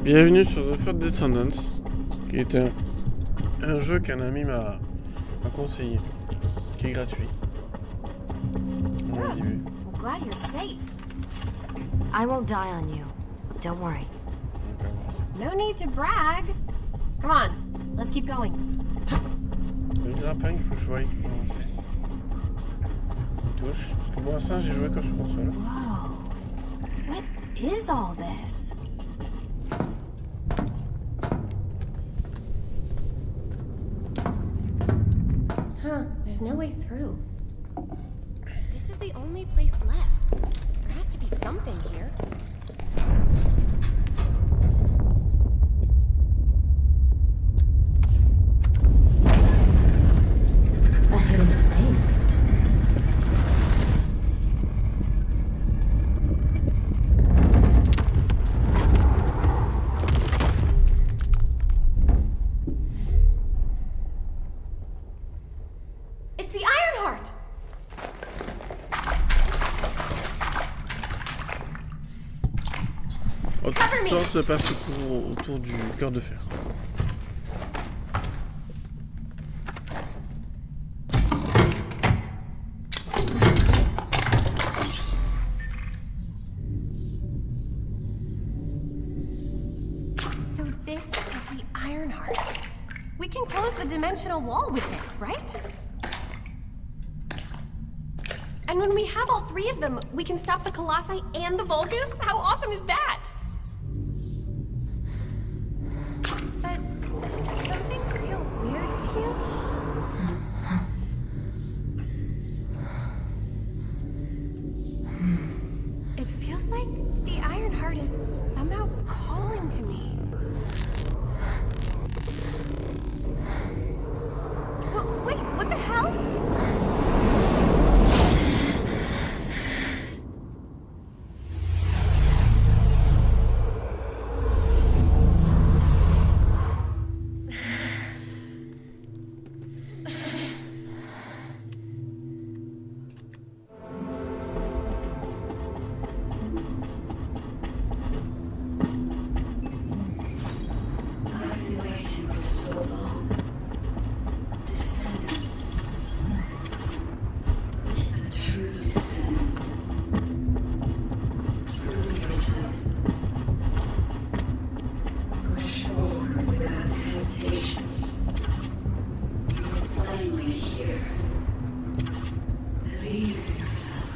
Bienvenue sur Decouvertes Descendants, qui est un jeu qu'un ami m'a conseillé, qui est gratuit. Au début. I'm glad you're safe. I won't die on you. Don't worry. No need to brag. Come on, let's keep going. Le grappin, il faut que je voie comment c'est. Touche. Parce que pour l'instant, j'ai joué que sur console. Whoa. What is all this? Huh, there's no way through. This is the only place left. There has to be something here. A hidden space. It's the Ironheart! Autre histoire se passe autour du cœur de fer. So this is the Ironheart. We can close the dimensional wall with this, right? And when we have all three of them, we can stop the Colossi and the Vulgus? How awesome is that? But does something feel weird to you? It feels like the Ironheart is somehow calling to me. Wait, what the hell? I've been waiting for so long. Descendant. A true descendant. Prove yourself. Push forward without hesitation. You're finally here. Believe in yourself.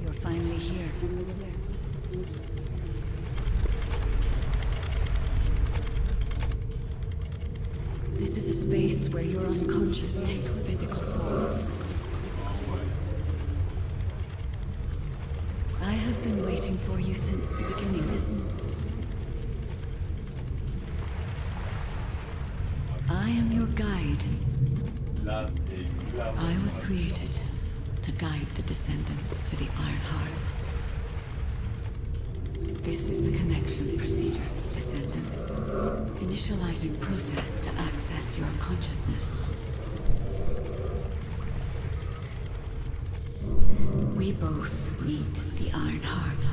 You're finally here. This is a space where your unconscious takes physical form. I have been waiting for you since the beginning. I am your guide. I was created to guide the descendants to the Ironheart. This is the connection procedure, descendant. Initializing process to access your consciousness. We both need the Ironheart.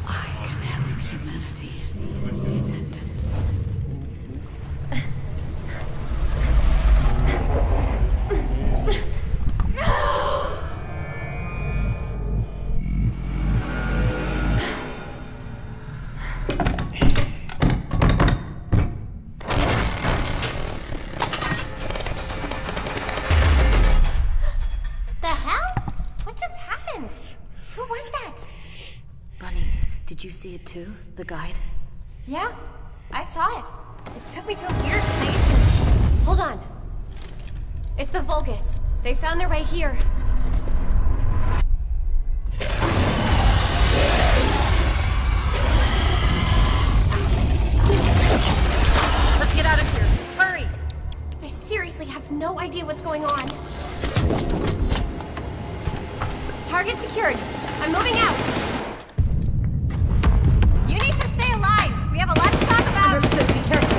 I can help humanity, descendant. Did you see it too? The guide? Yeah, I saw it. It took me to a weird place and... Hold on. It's the Vulgus. They found their way here. Let's get out of here. Hurry! I seriously have no idea what's going on. Target secured. I'm moving out. You need to stay alive. We have a lot to talk about. Understood. Be careful.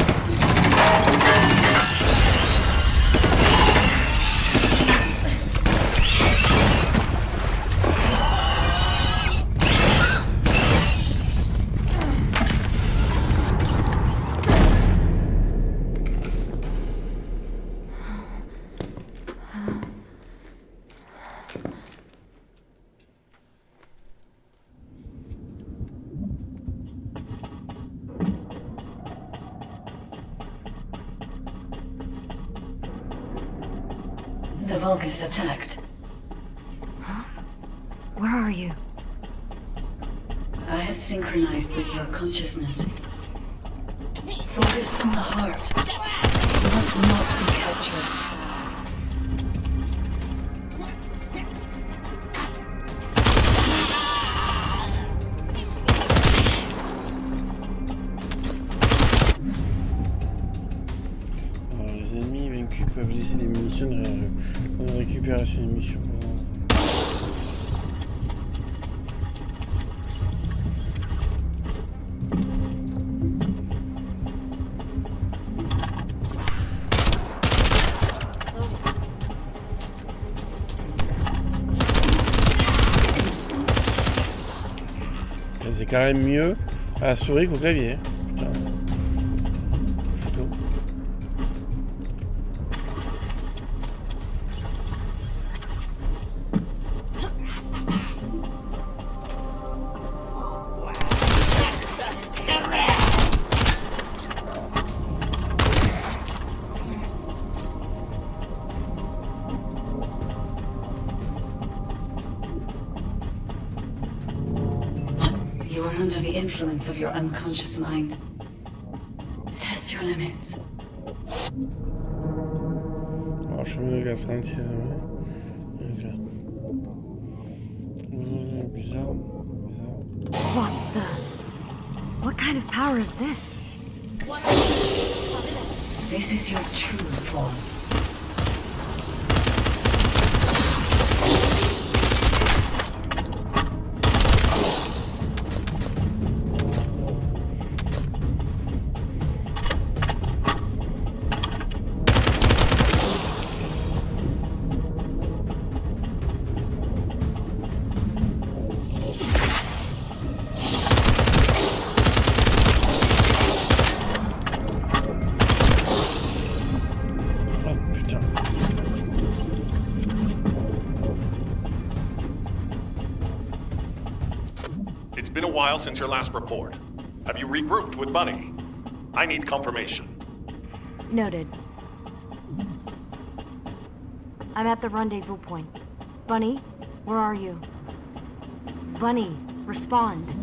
The Vulgus attacked. Huh? Where are you? I have synchronized with your consciousness. Focus on the heart. It must not be captured. Alors, les ennemis vaincus peuvent laisser des munitions derrière eux. Pendant la récupération des missions. C'est quand même mieux à la souris qu'au clavier. Putain. Photo. You are under the influence of your unconscious mind. Test your limits. Alors, je me regarde 36 bizarre. What the? What kind of power is this? This is your true form. Oh putain. It's been a while since your last report. Have you regrouped with Bunny? I need confirmation. Noted. I'm at the rendezvous point. Bunny, where are you? Bunny, respond.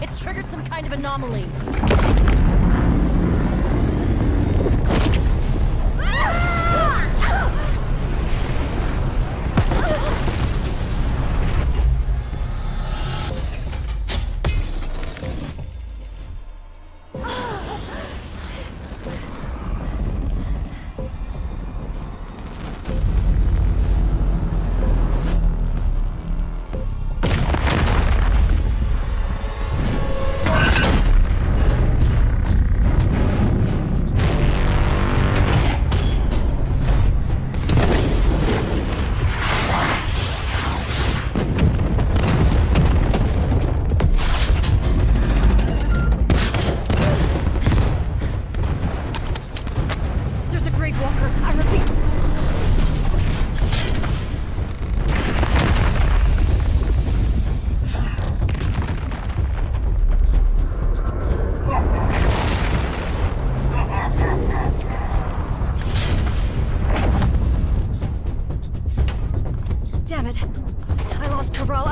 It's triggered some kind of anomaly.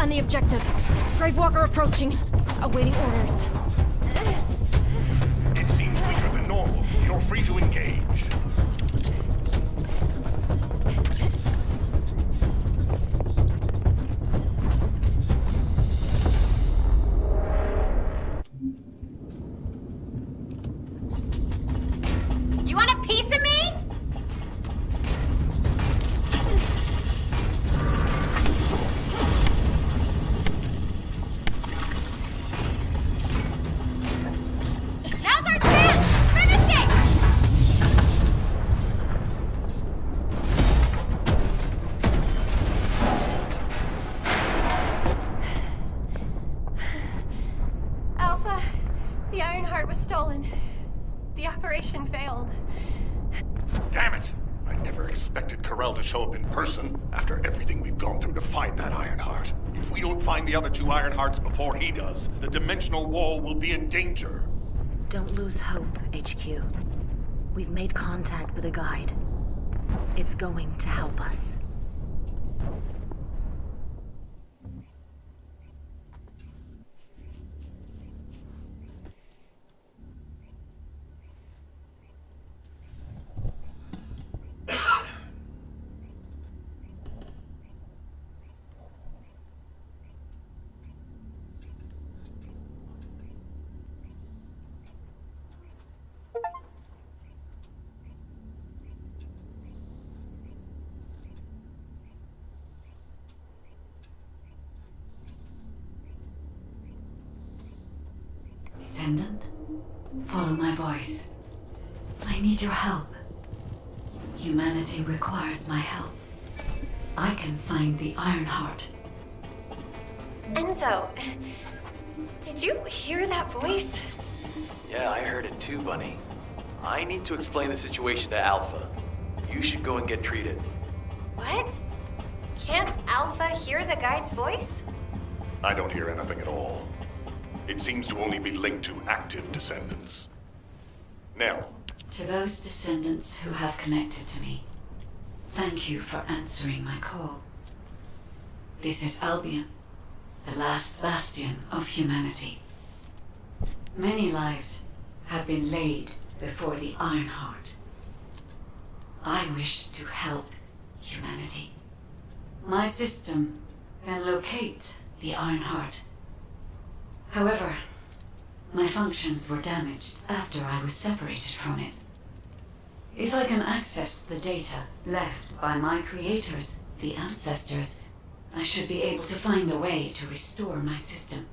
The objective. Gravewalker approaching. Awaiting orders. It seems weaker than normal. You're free to engage. You want a piece of me? The Ironheart was stolen. The operation failed. Damn it! I never expected Corell to show up in person after everything we've gone through to find that Ironheart. If we don't find the other two Ironhearts before he does, the dimensional wall will be in danger. Don't lose hope, HQ. We've made contact with a guide. It's going to help us. Descendant, follow my voice. I need your help. Humanity requires my help. I can find the Ironheart. Enzo, did you hear that voice? Yeah, I heard it too, Bunny. I need to explain the situation to Alpha. You should go and get treated. What? Can't Alpha hear the guide's voice? I don't hear anything at all. It seems to only be linked to active descendants. Now, To those descendants who have connected to me, thank you for answering my call. This is Albion, the last bastion of humanity. Many lives have been laid before the Ironheart. I wish to help humanity. My system can locate the Ironheart. However, my functions were damaged after I was separated from it. If I can access the data left by my creators, the ancestors, I should be able to find a way to restore my system.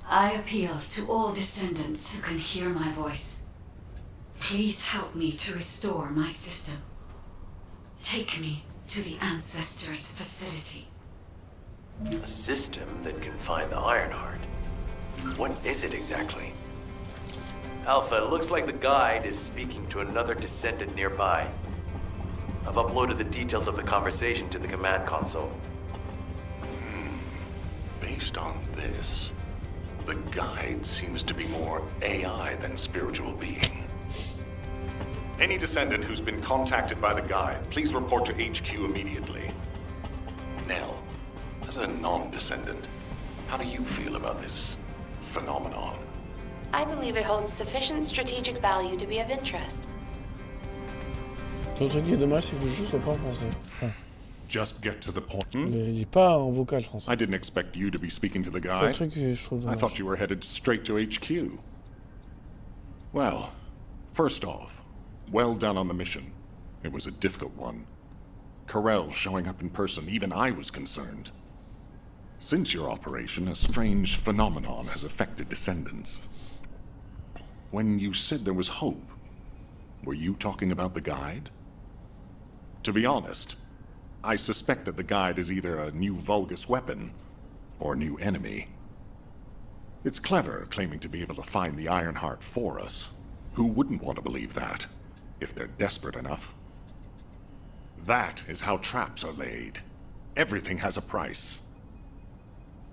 I appeal to all descendants who can hear my voice. Please help me to restore my system. Take me to the ancestors' facility. A system that can find the Ironheart. What is it exactly? Alpha, it looks like the guide is speaking to another descendant nearby. I've uploaded the details of the conversation to the command console. Based on this, the guide seems to be more AI than spiritual being. Any descendant who's been contacted by the guide, please report to HQ immediately. Nell, as a non-descendant, how do you feel about this phenomenon? I believe it holds sufficient strategic value to be of interest. Le truc qui est dommage, c'est que le jeu soit pas en français. Enfin, Just get to the point. il est pas en vocal français. I didn't expect you to be speaking to the C'est guy. le truc que je trouve I dommage. thought you were headed straight to HQ. Well, first off, well done on the mission. It was a difficult one. Corell showing up in person, even I was concerned. Since your operation, a strange phenomenon has affected descendants. When you said there was hope, were you talking about the guide? To be honest, I suspect that the guide is either a new Vulgus weapon or a new enemy. It's clever claiming to be able to find the Ironheart for us. Who wouldn't want to believe that, if they're desperate enough? That is how traps are laid. Everything has a price.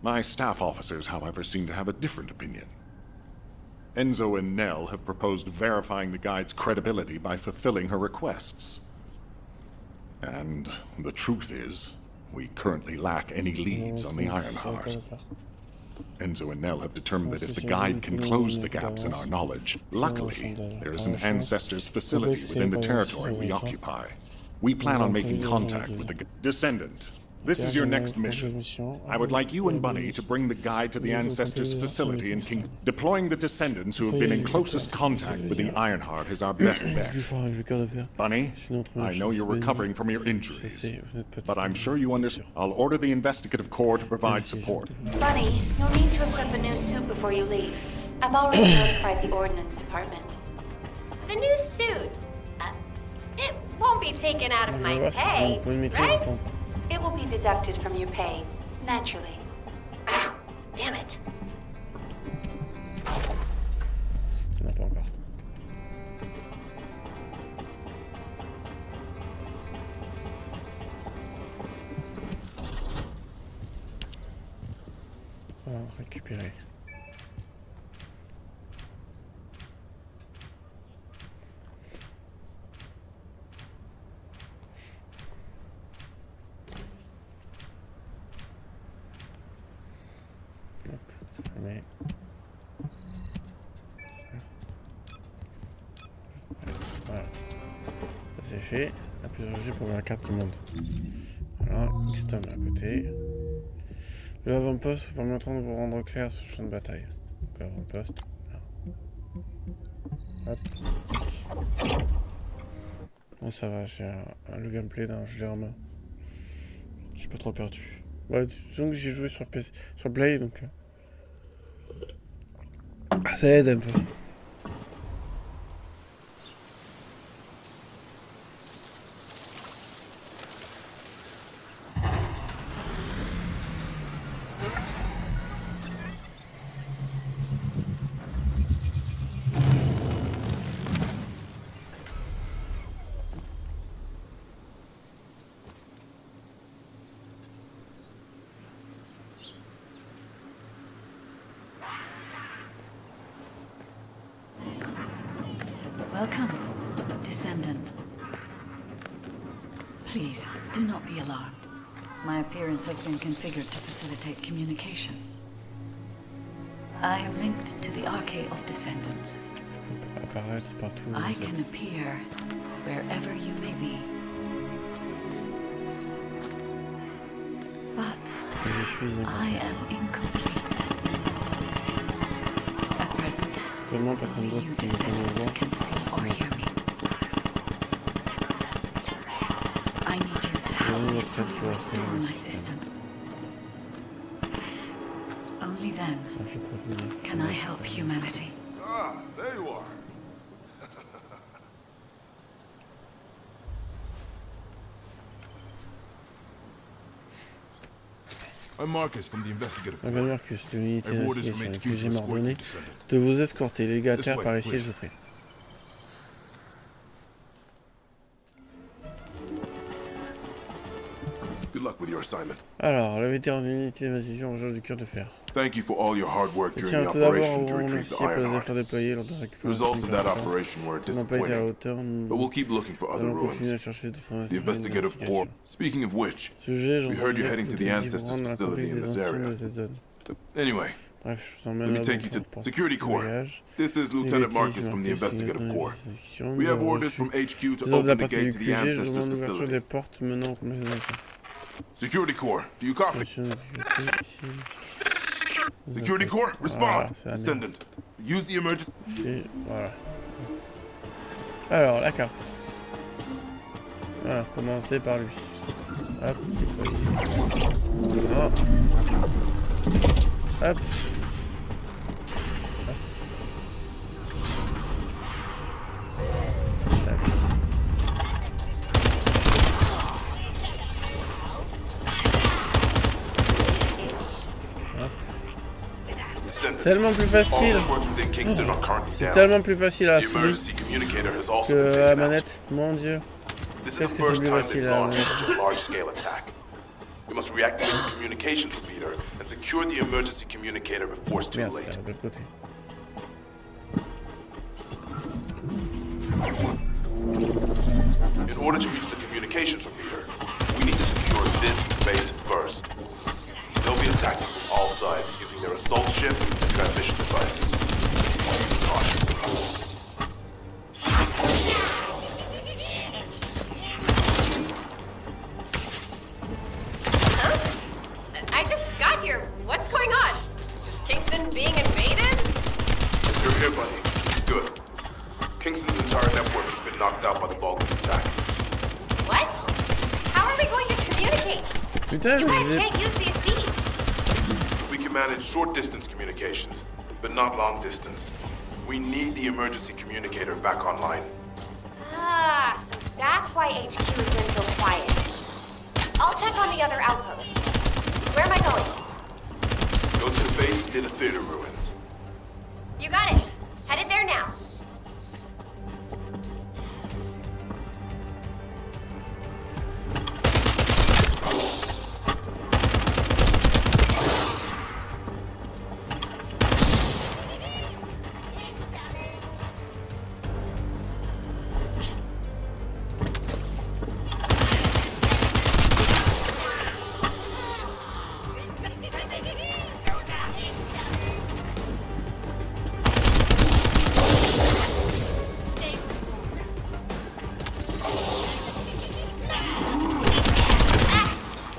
My staff officers, however, seem to have a different opinion. Enzo and Nell have proposed verifying the guide's credibility by fulfilling her requests. And the truth is, we currently lack any leads on the Ironheart. Enzo and Nell have determined that if the guide can close the gaps in our knowledge, luckily, there is an Ancestors facility within the territory we occupy. We plan on making contact with the Descendant. This is your next mission. I would like you and Bunny to bring the guide to the Ancestors facility in King. Deploying the Descendants who have been in closest contact with the Ironheart is our best bet. Bunny, I know you're recovering from your injuries, but I'm sure you understand. I'll order the Investigative Corps to provide support. Bunny, you'll need to equip a new suit before you leave. I've already notified the Ordnance Department. The new suit. It won't be taken out of my pay, right? It will be deducted from your pay, naturally. Ah, damn it. Non, pas encore. On va récupérer. Mais... Voilà. Ça c'est fait. La plus urgente pour la carte du monde. Voilà, Xtom à côté. Le avant-poste vous permettra de vous rendre clair sur le champ de bataille. Donc l'avant-poste. Hop. Bon ça va, j'ai le gameplay d'un jeu en main. Je suis pas trop perdu. Ouais, disons que j'ai joué sur PC, sur Play donc... ça aide un peu. Welcome, Descendant. Please, do not be alarmed. My appearance has been configured to facilitate communication. I am linked to the Arcade of Descendants. I can appear wherever you may be. But I am incomplete. At present, only you Descendant can see or hear me. I need you to help me fully restore my system. Only then can I help humanity. Ah, there you are. I'm Marcus from the Investigative Corps. Marcus, de l'unité d'investigation. Puis-je m'ordonner de vous escorter, légataire par ici, je vous prie. Good luck with your assignment. Alors, le vétéran de l'unité d'investigation recherche du cœur de fer. Thank you for all your hard work Je during tiens the tout d'abord à operation vous to retrieve the remercier pour les Ironheart. efforts déployés lors de la The récupération results du of that cœur de fer. operation were Nous n'avons pas été à la disappointing, hauteur, but we'll keep looking for nous other allons continuer à ruins. chercher d'autres The informations. Investigative Corps. Speaking of which, Ce sujet, we heard you're heading to the Ancestors facility in this area. Anyway, Bref, je vous emmène Let me là-bas take you pour to Security ce Corps. voyage. This is Lieutenant Marcus from the Investigative Corps. We have orders from HQ to open the gate to the Ancestors facility. Des portes menant comme Security Corps, do you copy? Security Corps, respond! Descendant, use the emergency... Voilà. Alors, la carte. Voilà, commencer par lui. Hop, oh. Hop. Tellement plus facile. C'est tellement plus facile à la souris que à la manette. Mon Dieu. Qu'est-ce que c'est plus facile à la manette. We must reactivate the communications repeater and secure the emergency communicator before it's too Merde, late. c'est de l'autre côté. In order to reach the communications repeater, we need to secure this base first. They'll be attacking from all sides using their assault ship and transmission devices. Use caution. I just got here. What's going on? Is Kingston being invaded? You're here, buddy. Good. Kingston's entire network has been knocked out by the Vulcan's attack. What? How are we going to communicate? Putain, You guys can't use these seats. We can manage short-distance communications, but not long-distance. We need the emergency communicator back online. Ah, so that's why HQ has been so quiet. I'll check on the other outposts. Where am I going? Go to the base near the theater ruins. You got it. Headed there now.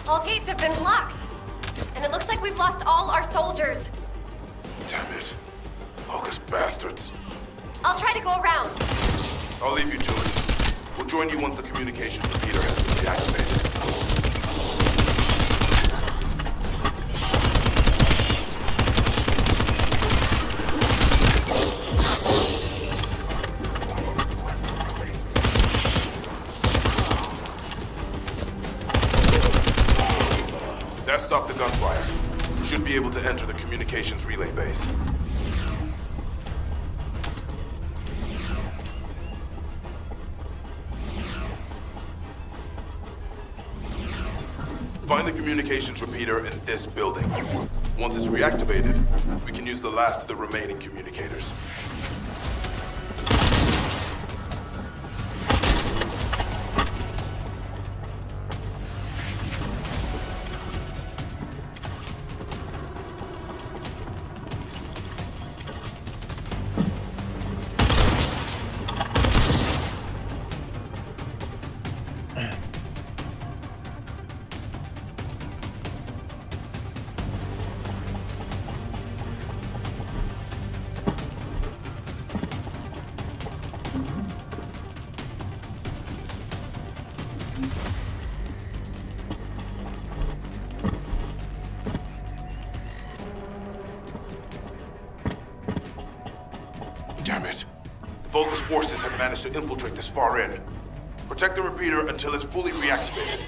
All gates have been blocked. And it looks like we've lost all our soldiers. Damn it. Vulcan's bastards. I'll try to go around. I'll leave you to it. We'll join you once the communication repeater has been reactivated. That stopped the gunfire. We should be able to enter the communications relay base. Find the communications repeater in this building. Once it's reactivated, we can use the last of the remaining communicators. Damn it. The Vulcan's forces have managed to infiltrate this far in. Protect the repeater until it's fully reactivated.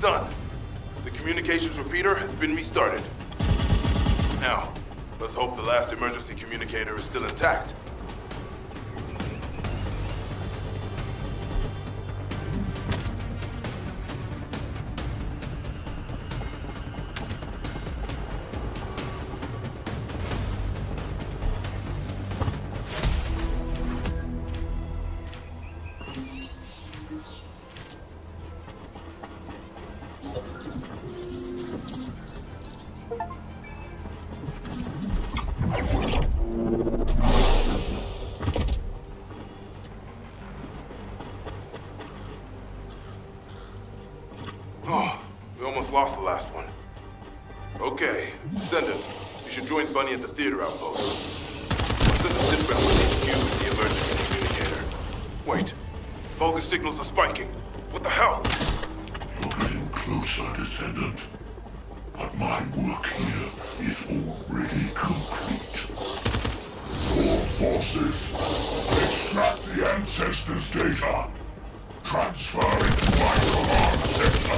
done. The communications repeater has been restarted. Now, let's hope the last emergency communicator is still intact. Oh, we almost lost the last one. Okay, Descendant, you should join Bunny at the theater outpost. I'll send a sit rep with HQ with the emergency communicator. Wait, Vulgus signals are spiking. What the hell? You're getting closer, Descendant. But my work here is already complete. All forces, extract the Ancestors' data. Transfer it to my command center.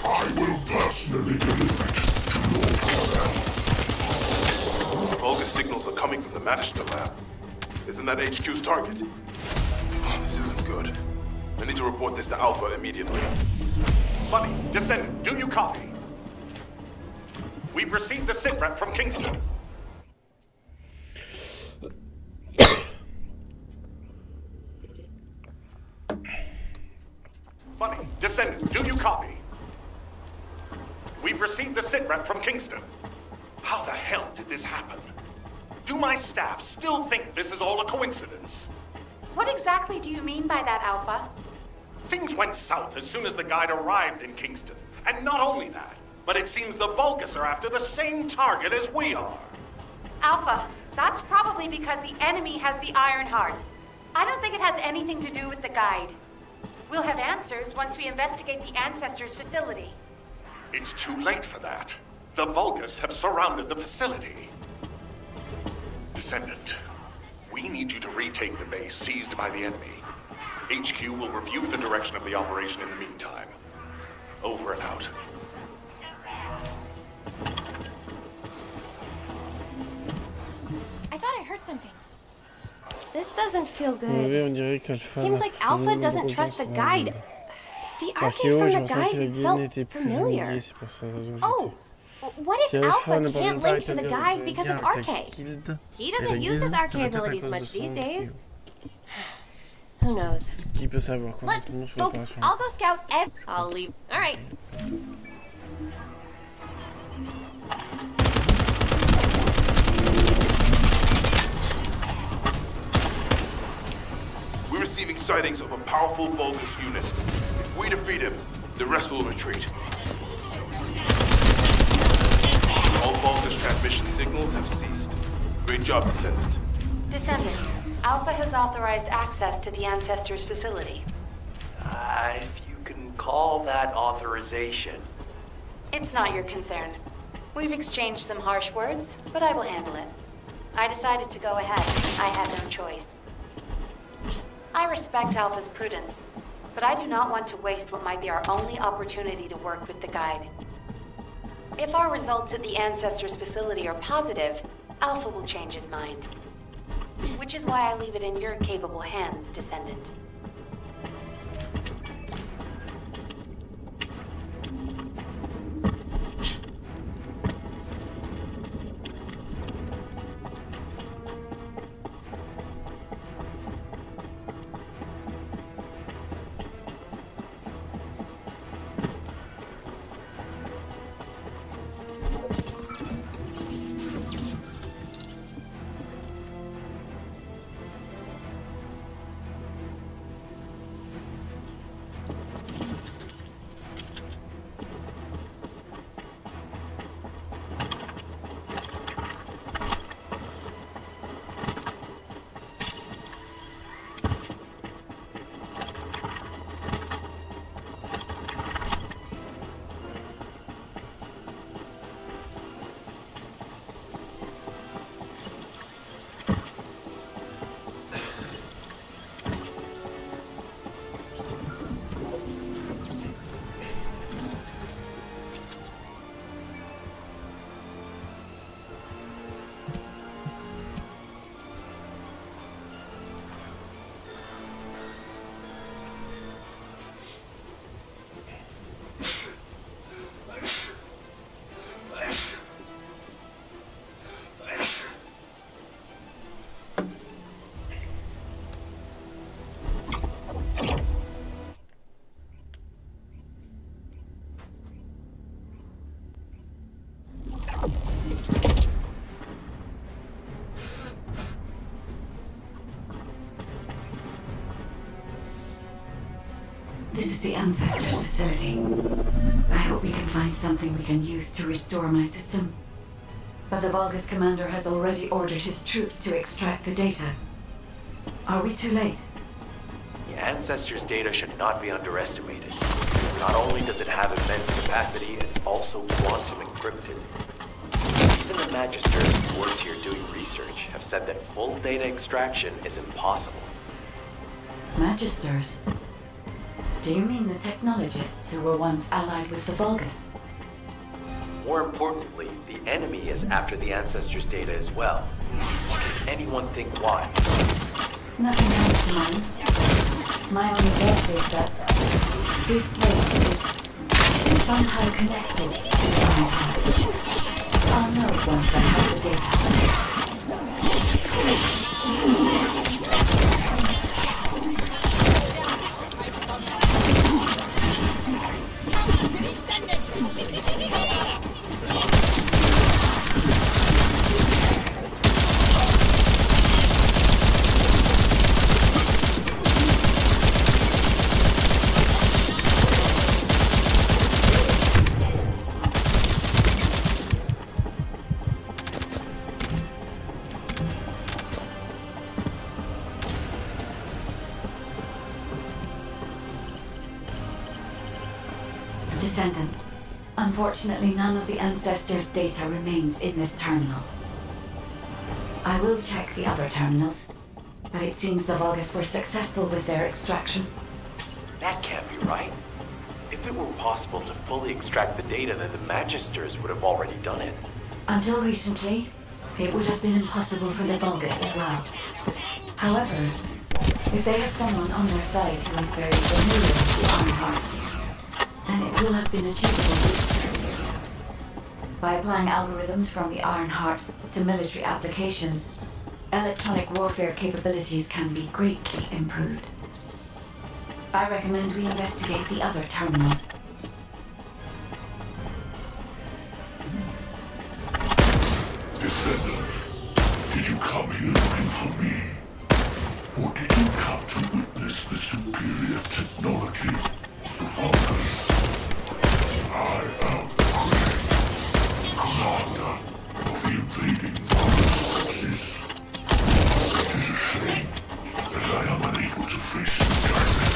I will personally deliver it to Lord Cornell. Vulgus signals are coming from the Magister lab. Isn't that HQ's target? Oh, this isn't good. I need to report this to Alpha immediately. Bunny, Descendant, do you copy? We've received the sitrep from Kingston. Bunny, Descendant, do you copy? We've received the sitrep from Kingston. How the hell did this happen? Do my staff still think this is all a coincidence? What exactly do you mean by that, Alpha? Things went south as soon as the guide arrived in Kingston. And not only that, but it seems the Vulgus are after the same target as we are. Alpha, that's probably because the enemy has the Iron Heart. I don't think it has anything to do with the guide. We'll have answers once we investigate the Ancestors' facility. It's too late for that. The Vulgus have surrounded the facility. Descendant, we need you to retake the base seized by the enemy. HQ will review the direction of the operation in the meantime. Over and out. I thought I heard something. This doesn't feel good. Oui, on dirait qu'Alpha Seems like Alpha doesn't trust the guide. The arcade from the guide felt familiar. Oh, what if Alpha can't link to the guide because of arcade? He doesn't use his arcade abilities much these days. Who knows? Qui peut savoir Let's complètement sur go. l'opération. I'll go scout. I'll leave. All right. We're receiving sightings of a powerful Vulgus unit. If we defeat him, the rest will retreat. All Vulgus transmission signals have ceased. Great job, Descendant. Descendant, Alpha has authorized access to the Ancestors' facility. If you can call that authorization. It's not your concern. We've exchanged some harsh words, but I will handle it. I decided to go ahead. I had no choice. I respect Alpha's prudence, but I do not want to waste what might be our only opportunity to work with the guide. If our results at the Ancestors' facility are positive, Alpha will change his mind. Which is why I leave it in your capable hands, Descendant. This is the Ancestors facility. I hope we can find something we can use to restore my system. But the Vulgus commander has already ordered his troops to extract the data. Are we too late? The Ancestors' data should not be underestimated. Not only does it have immense capacity, it's also quantum encrypted. Even the Magisters who worked here doing research have said that full data extraction is impossible. Magisters? Do you mean the technologists who were once allied with the Vulgus? More importantly, the enemy is after the Ancestors' data as well. Can anyone think why? Nothing comes to mind. My only guess is that this place is somehow connected to the Ironheart. I'll know once I have the data. Descendant. Unfortunately, none of the Ancestors' data remains in this terminal. I will check the other terminals, but it seems the Vulgus were successful with their extraction. That can't be right. If it were possible to fully extract the data, then the Magisters would have already done it. Until recently, it would have been impossible for the Vulgus as well. However, if they have someone on their side who is very familiar with the Ironheart, then it will have been achievable. By applying algorithms from the Ironheart to military applications, electronic warfare capabilities can be greatly improved. I recommend we investigate the other terminals. Descendant, did you come here looking for me? Or did you come to witness the superior technology of the Vulgus? I am Greg, commander of the invading Vulgus forces. It is a shame that I am unable to face you directly.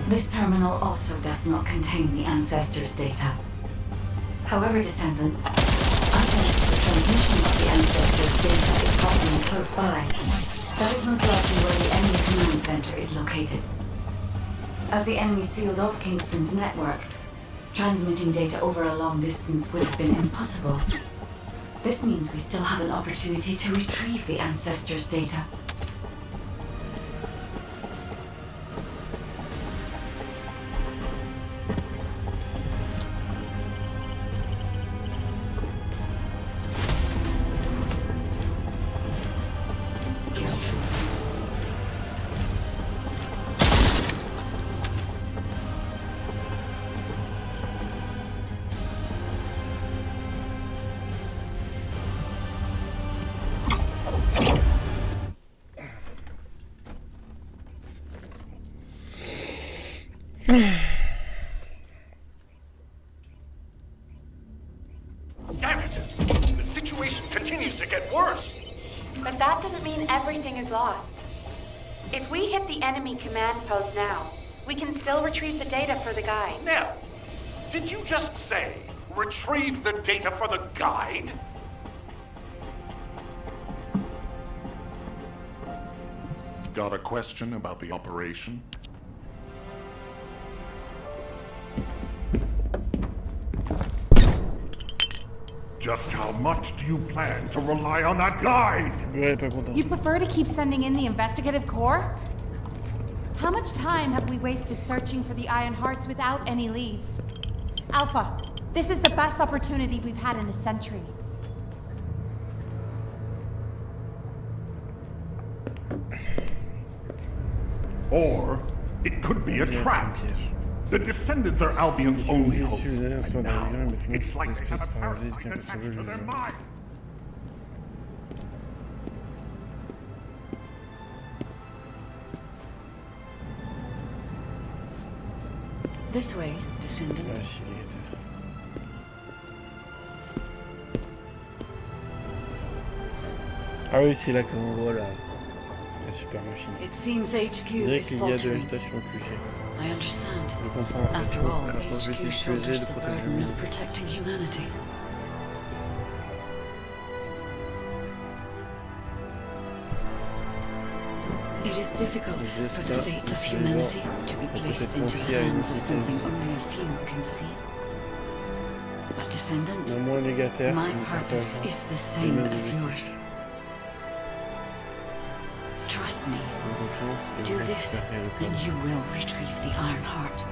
This terminal also does not contain the Ancestors' data. However, Descendant, I sense the transmission of the ancestors' data is happening close by. That is most likely where the enemy command center is located. As the enemy sealed off Kingston's network, transmitting data over a long distance would have been impossible. This means we still have an opportunity to retrieve the ancestors' data. Damn it! The situation continues to get worse! But that doesn't mean everything is lost. If we hit the enemy command post now, we can still retrieve the data for the guide. Nell, did you just say, retrieve the data for the guide? Got a question about the operation? Just how much do you plan to rely on that guide? Ouais, pas content. You prefer to keep sending in the investigative corps? How much time have we wasted searching for the Iron Hearts without any leads? Alpha, this is the best opportunity we've had in a century. Or it could be a trap. The descendants are Albion's only hope. And now, it's like they have a parasite attached to their minds. This way, Descendant. Ouais, si, les gars. Ah oui, c'est là qu'on voit la super machine. It seems HQ Je dirais is qu'il y a de la faltering. station QG. I understand. Je comprends. After all, La HQ propriété shoulders QG de the protéger le burden milieu. of protecting humanity. It is difficult for the fate of humanity to be placed into the hands of something only a few can see. But Descendant, Moins négateur. my purpose is the same as yours. Trust me. Do this, and you will retrieve the Iron Heart.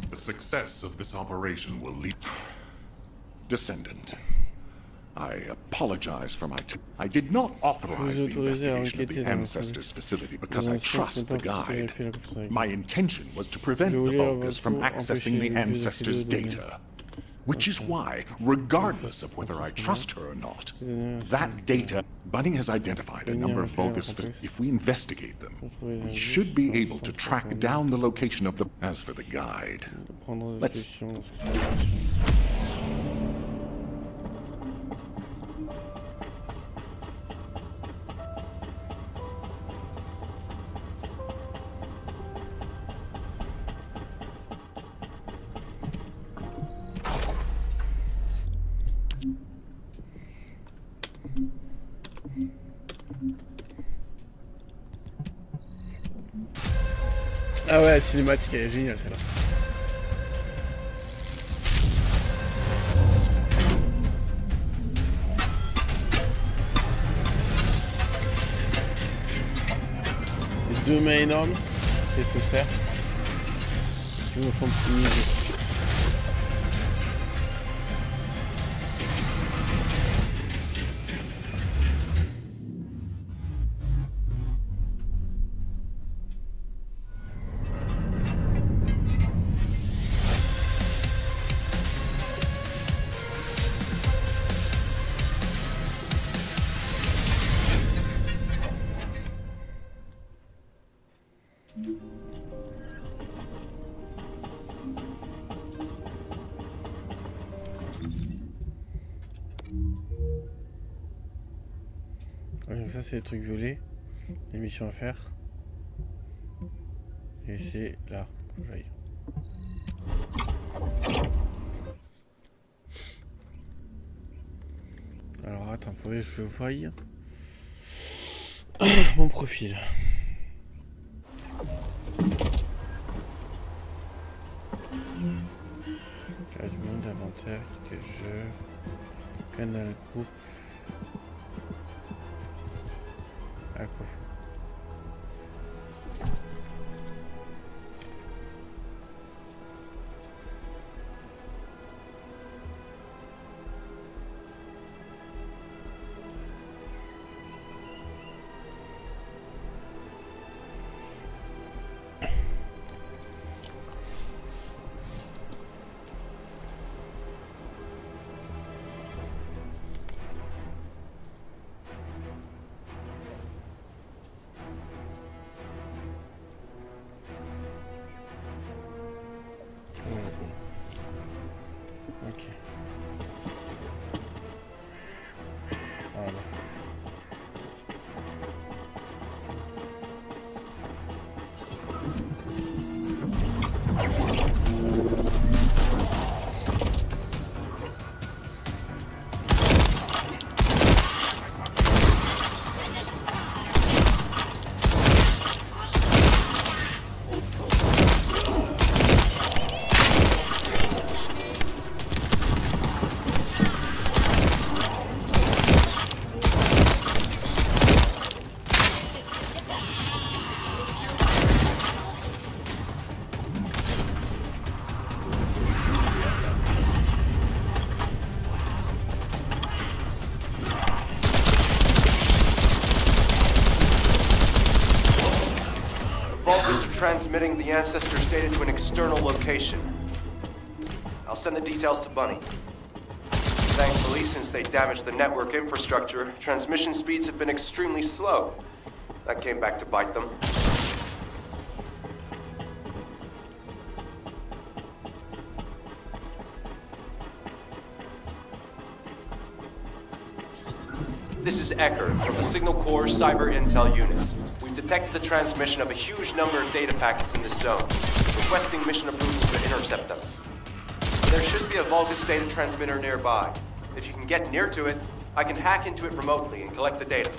The success of this operation will lead... Descendant, I apologize for my... I did not authorize the investigation of the Ancestors facility because I trust the guide. My intention was to prevent the Vulgus from accessing the Ancestors' data. Which is why, regardless of whether I trust her or not, that data... Bunny has identified a number of Vulgus... If we investigate them, we should be able to track down the location of the... As for the guide, let's... Ah ouais, la cinématique elle est géniale celle-là. Les deux mains énormes et se serrent. Qui me font petit niveau. Ouais, donc ça c'est les trucs violets, les missions à faire. Et c'est là que j'aille. Alors attends, faudrait que je voie mon profil. Page du monde, inventaire, quitter le jeu, canal groupe, Acco. Ok. Voilà. Transmitting the ancestors' data to an external location. I'll send the details to Bunny. Thankfully, since they damaged the network infrastructure, transmission speeds have been extremely slow. That came back to bite them. This is Ecker from the Signal Corps Cyber Intel Unit. We've detected the transmission of a huge number of data packets in this zone, requesting mission approval to intercept them. There should be a Vulgus data transmitter nearby. If you can get near to it, I can hack into it remotely and collect the data.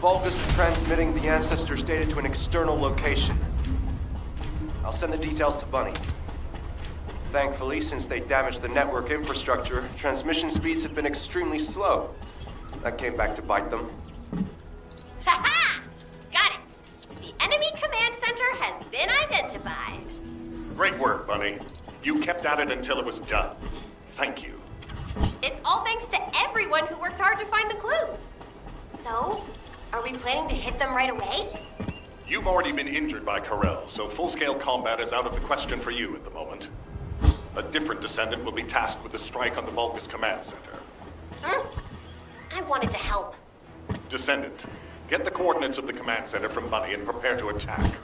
Vulgus are transmitting the ancestors' data to an external location. I'll send the details to Bunny. Thankfully, since they damaged the network infrastructure, transmission speeds have been extremely slow. That came back to bite them. Ha-ha! Got it! The enemy command center has been identified. Great work, Bunny. You kept at it until it was done. Thank you. It's all thanks to everyone who worked hard to find the clues. So, are we planning to hit them right away? You've already been injured by Karel, so full-scale combat is out of the question for you at the moment. A different descendant will be tasked with the strike on the Vulgus command center. I wanted to help. Descendant, get the coordinates of the command center from Bunny and prepare to attack.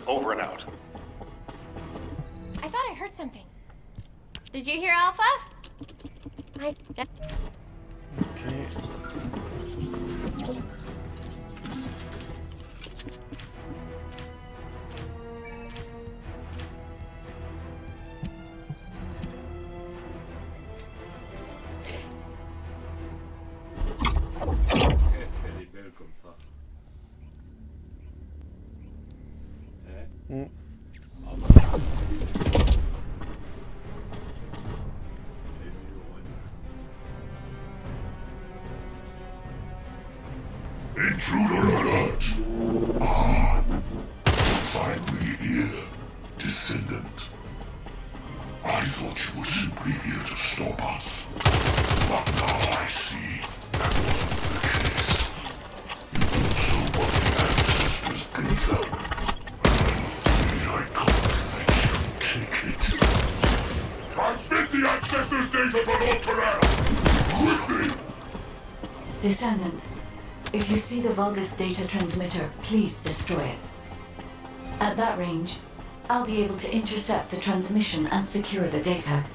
Over and out. I thought I heard something. Did you hear Alpha? Okay. Elle est belle comme ça. Hein? Intruder alert! Ah, finally here, descendant. I thought you were simply here to stop us. But now I see that wasn't the case. You also want the ancestors' data. I'm afraid I can't let you take it. Transmit the ancestors' data to Lord Terrell! Quickly! Descendant, if you see the Vulgus data transmitter, please destroy it. At that range, I'll be able to intercept the transmission and secure the data.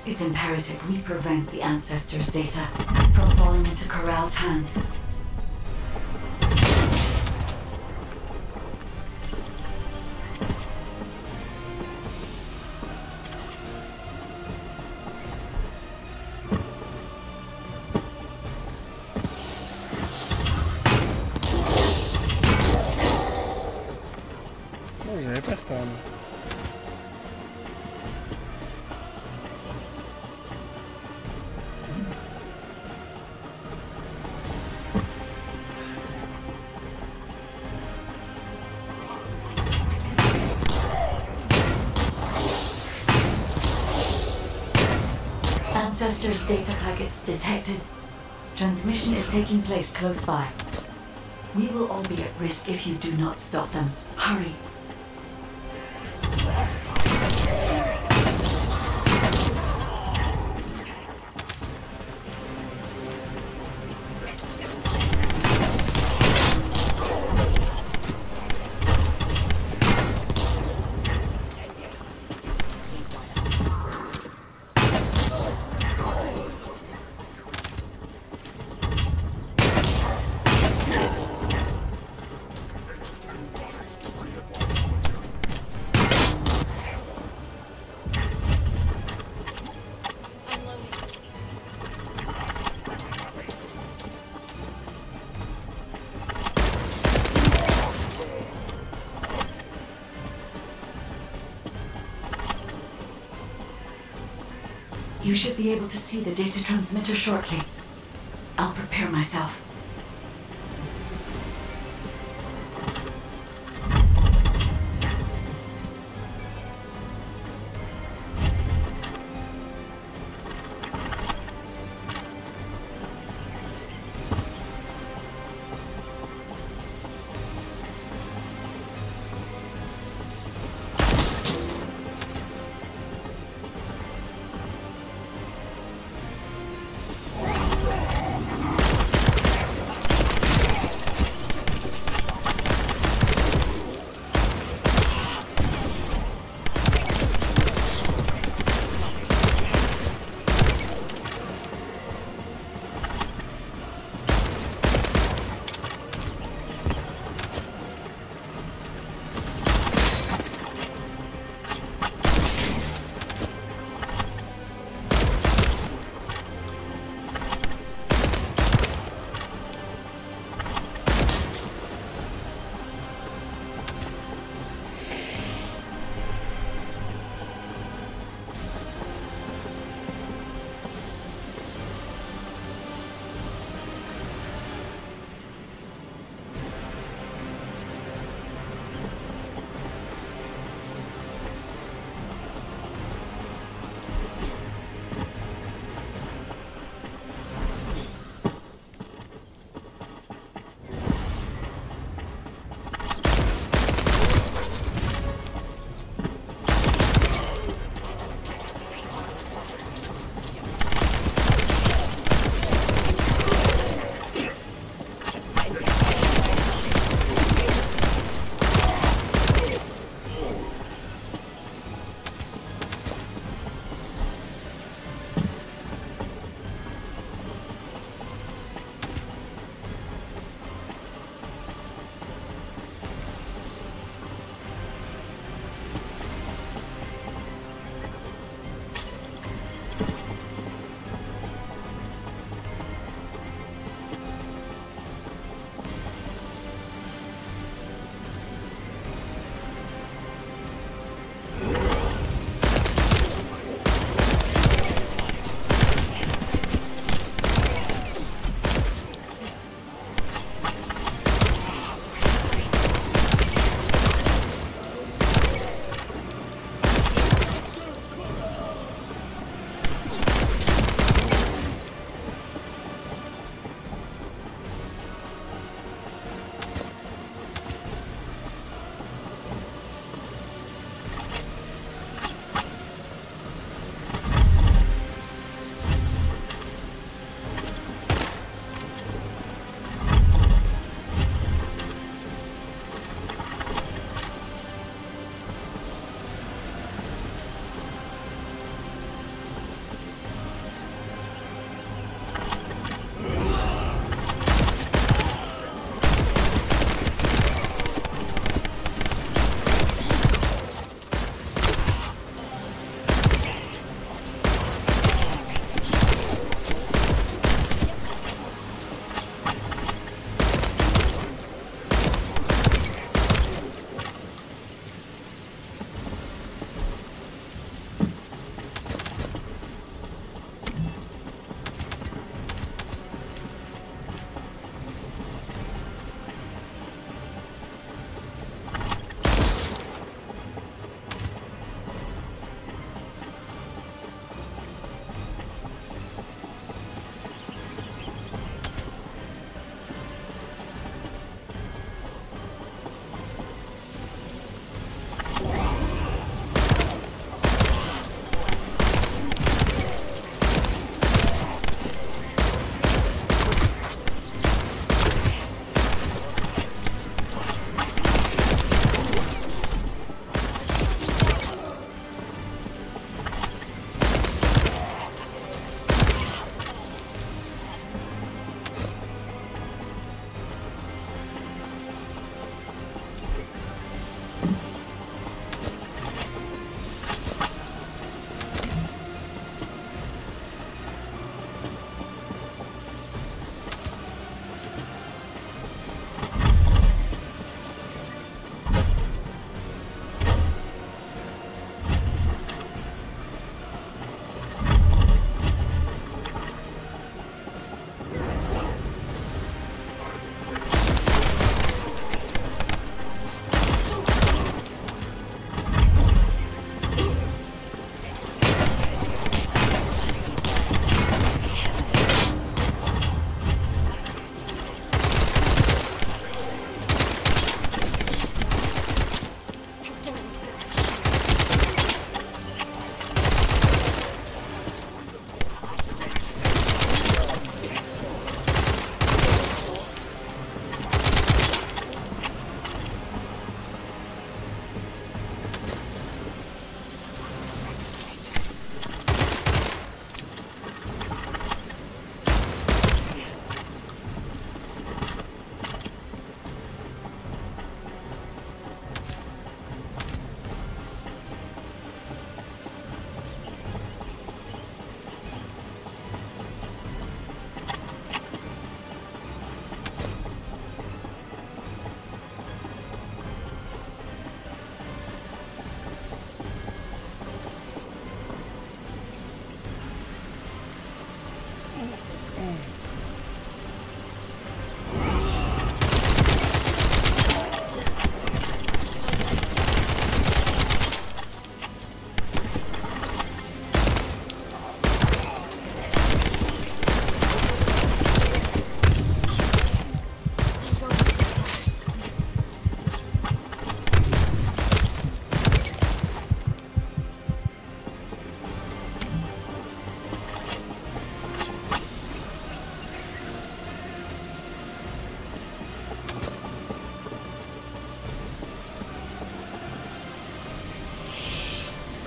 It's imperative we prevent the ancestors' data from falling into Corral's hands. Oh, j'avais pas cette arme. Ancestors data packets detected. Transmission is taking place close by. We will all be at risk if you do not stop them. Hurry. You should be able to see the data transmitter shortly. I'll prepare myself.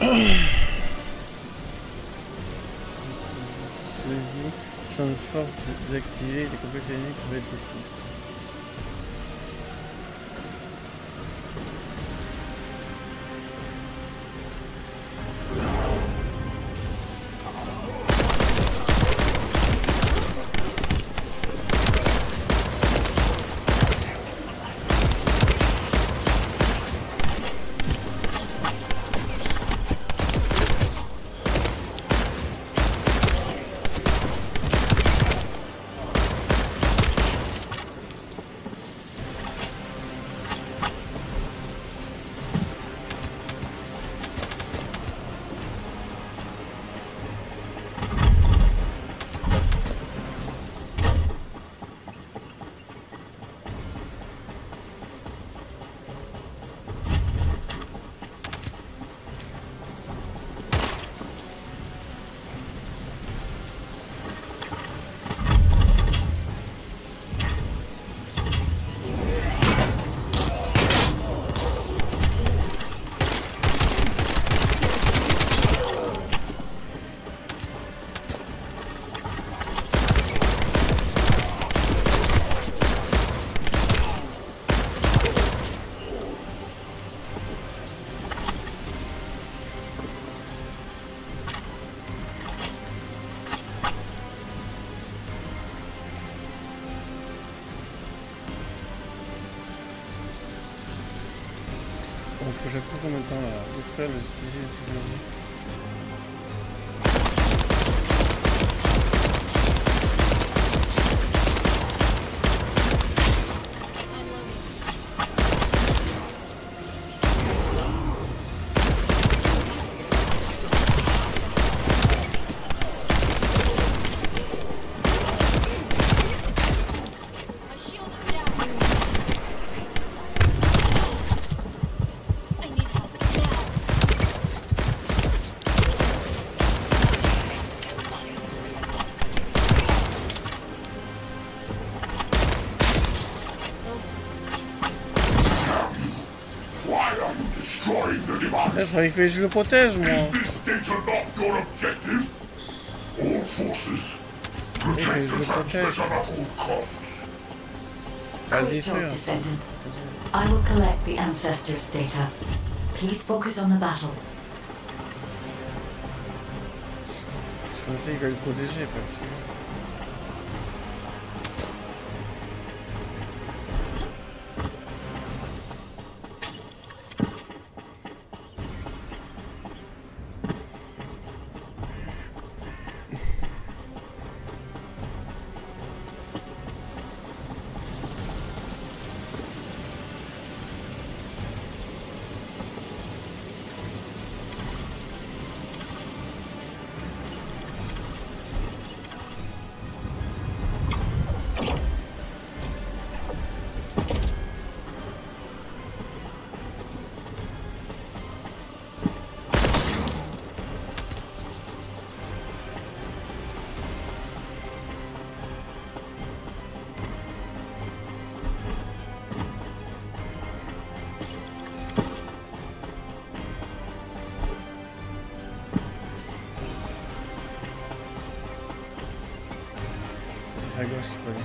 Champ de force désactivé, les complexes ennemis peuvent être détruits. Il faut chaque fois combien de temps là? Détruire le dispositif de technologie. Je croyais que je le protège, moi. Je le protège. Pas le détruire. I will collect the ancestors' data. Please focus on the battle. Je pensais qu'il va le protéger, pas le tuer. À gauche qu'il faut aller.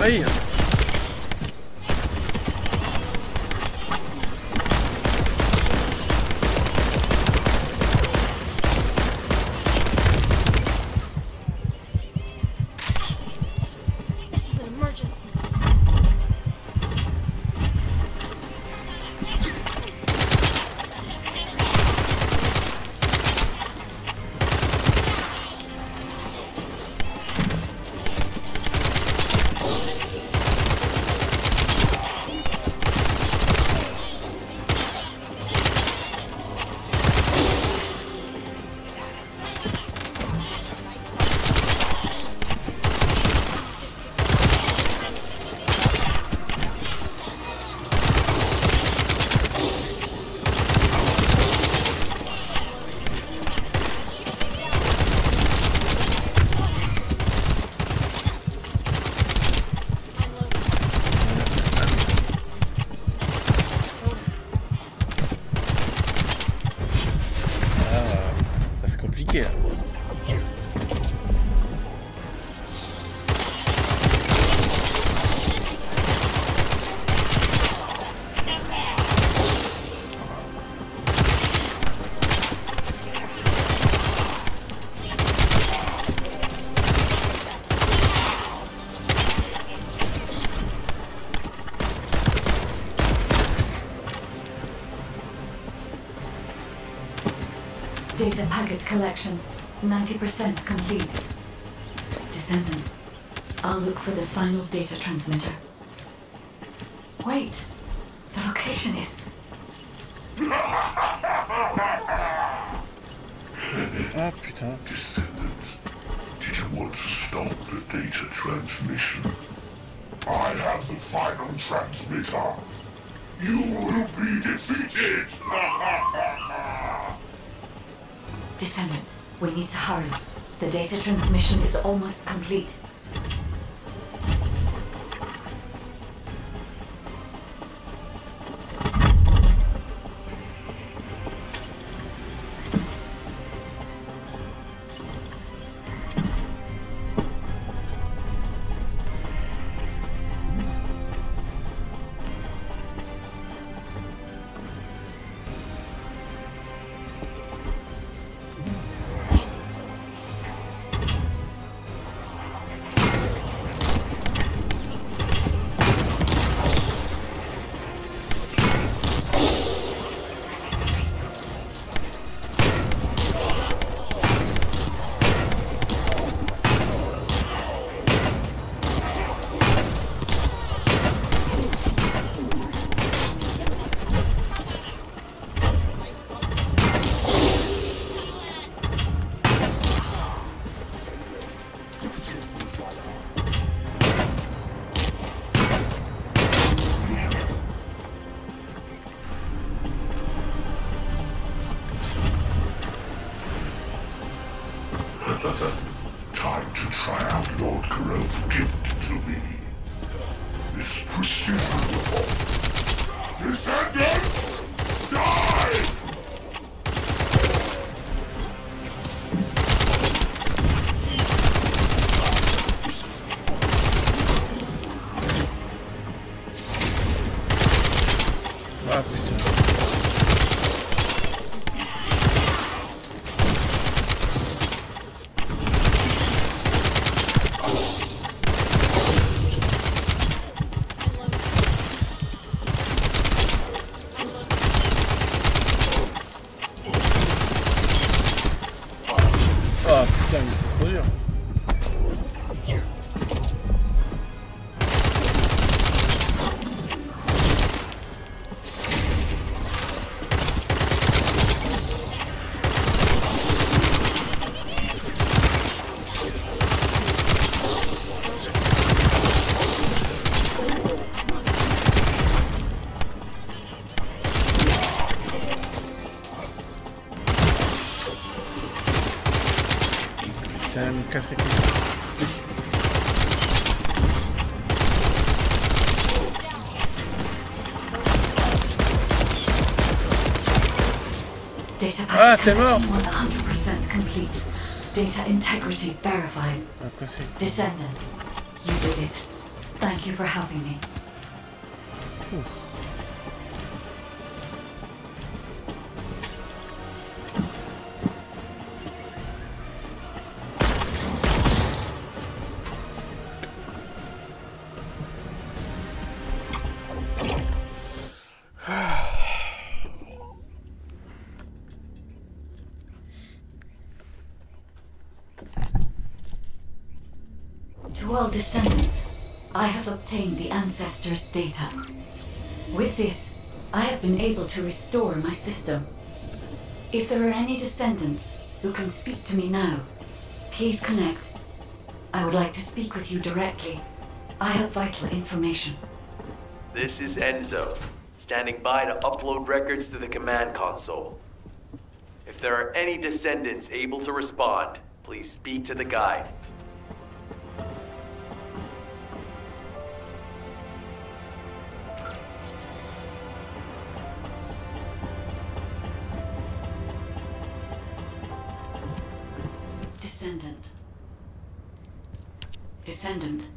Aïe. Data packet collection, 90% complete. Descendant, I'll look for the final data transmitter. Wait, the location is... Ah putain. Descendant, did you want to stop the data transmission? I have the final transmitter. You will be defeated! Descendant, we need to hurry. The data transmission is almost complete. Time to try out Lord Corell's gift to me. This precision weapon. Descendant! Die! Ah putain. Ah putain, mais c'est trop dur. Ça va me casser. Data Ah, packet t'es mort! collection 100% complete. Data integrity verified. Ah, quoi c'est? Descendant, you did it. Thank you for helping me. To all descendants, I have obtained the ancestors' data. With this, I have been able to restore my system. If there are any descendants who can speak to me now, please connect. I would like to speak with you directly. I have vital information. This is Enzo, standing by to upload records to the command console. If there are any descendants able to respond, please speak to the guide. Descendant.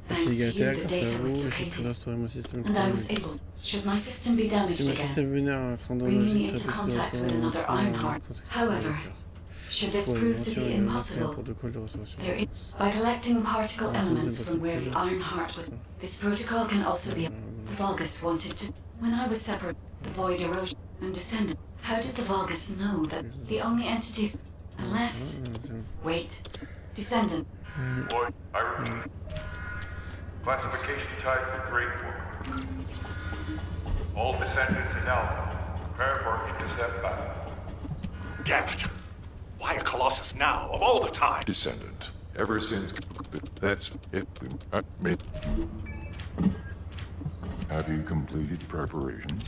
Thanks to you, the data was located, and I was able. Should my system be damaged again, bring me into contact with another Ironheart. However, should this prove to be impossible, by collecting particle elements from where the Ironheart was, this protocol can also be. The Vulgus wanted to. When I was separate, the Void Erosion and Descendant. How did the Vulgus know that the only entities, unless? Wait, Descendant. Void, I repeat. Classification type 3. All descendants in Alpha, prepare for intercept battle. Damn it! Why a Colossus now, of all the time? Descendant. Ever since... That's it. Have you completed preparations?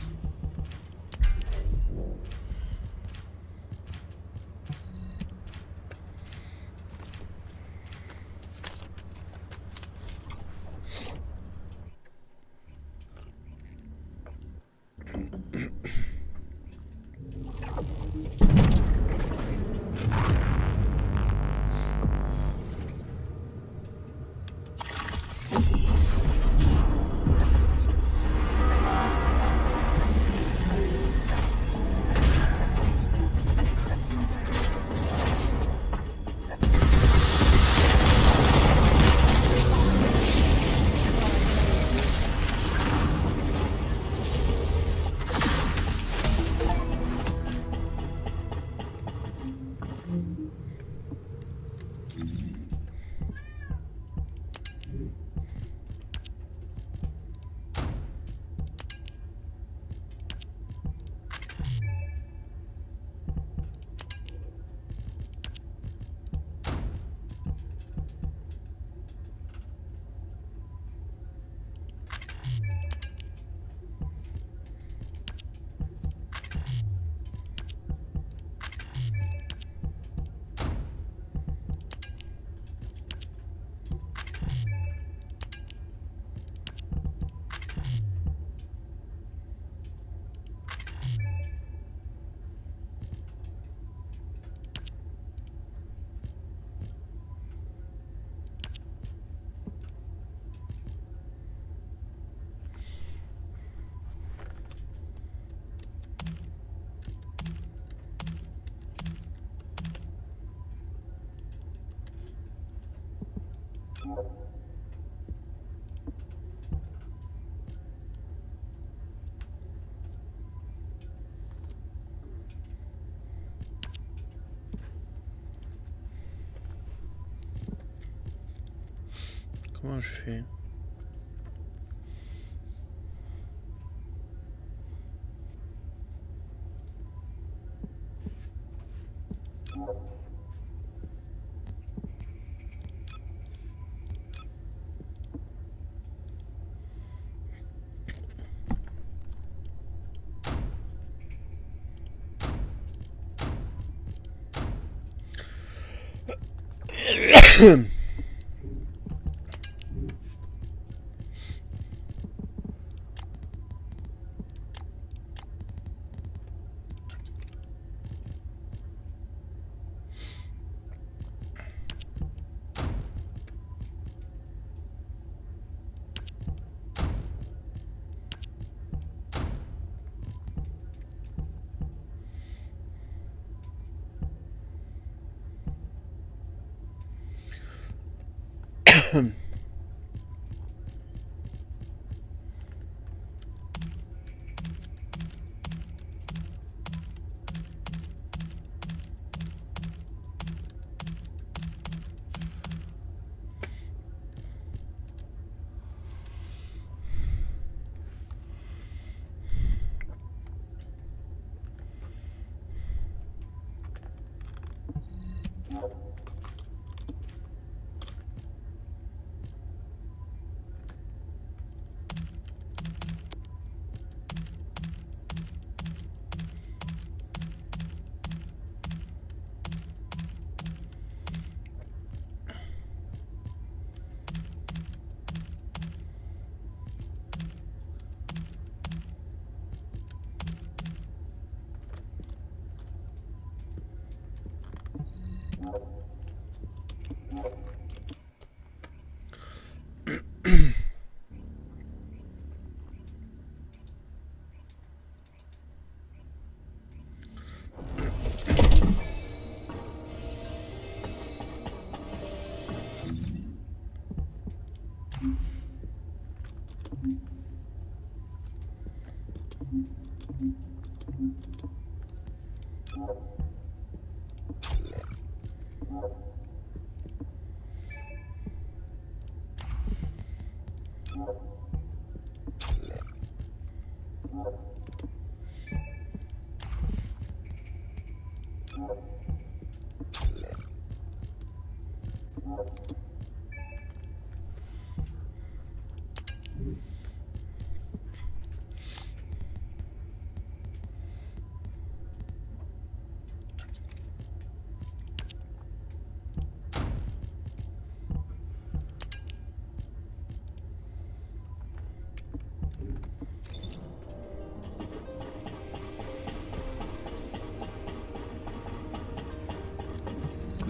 Comment je fais?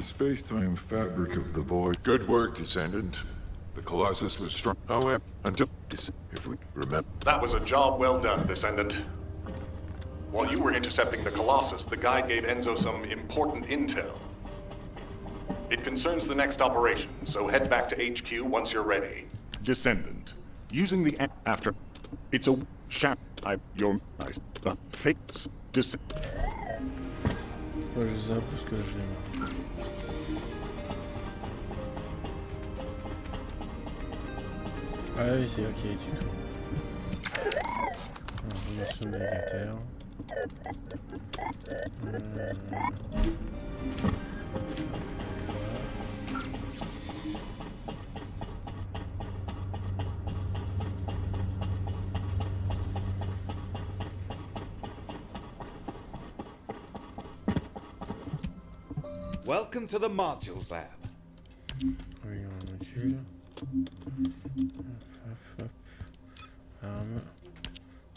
Space-time fabric of the void. Good work, Descendant. The Colossus was strong. However, until this, if we remember. That was a job well done, Descendant. While you were intercepting the Colossus, the guide gave Enzo some important intel. It concerns the next operation, so head back to HQ once you're ready. Descendant, using the after, it's a your eyes, fakes. Moi je zappe parce que là je l'ai marqué. Ah oui, c'est là qu'il y a du tout. Relation navigateur. Welcome to the Modules Lab. Oui, on module. Hop. Arme.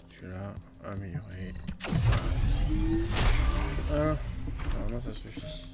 Celui-là, amélioré. Ah, normalement ça suffit.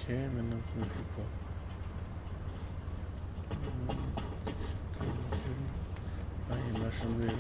Ok, maintenant on ne fait quoi? Ah, il y a ma chambre de là.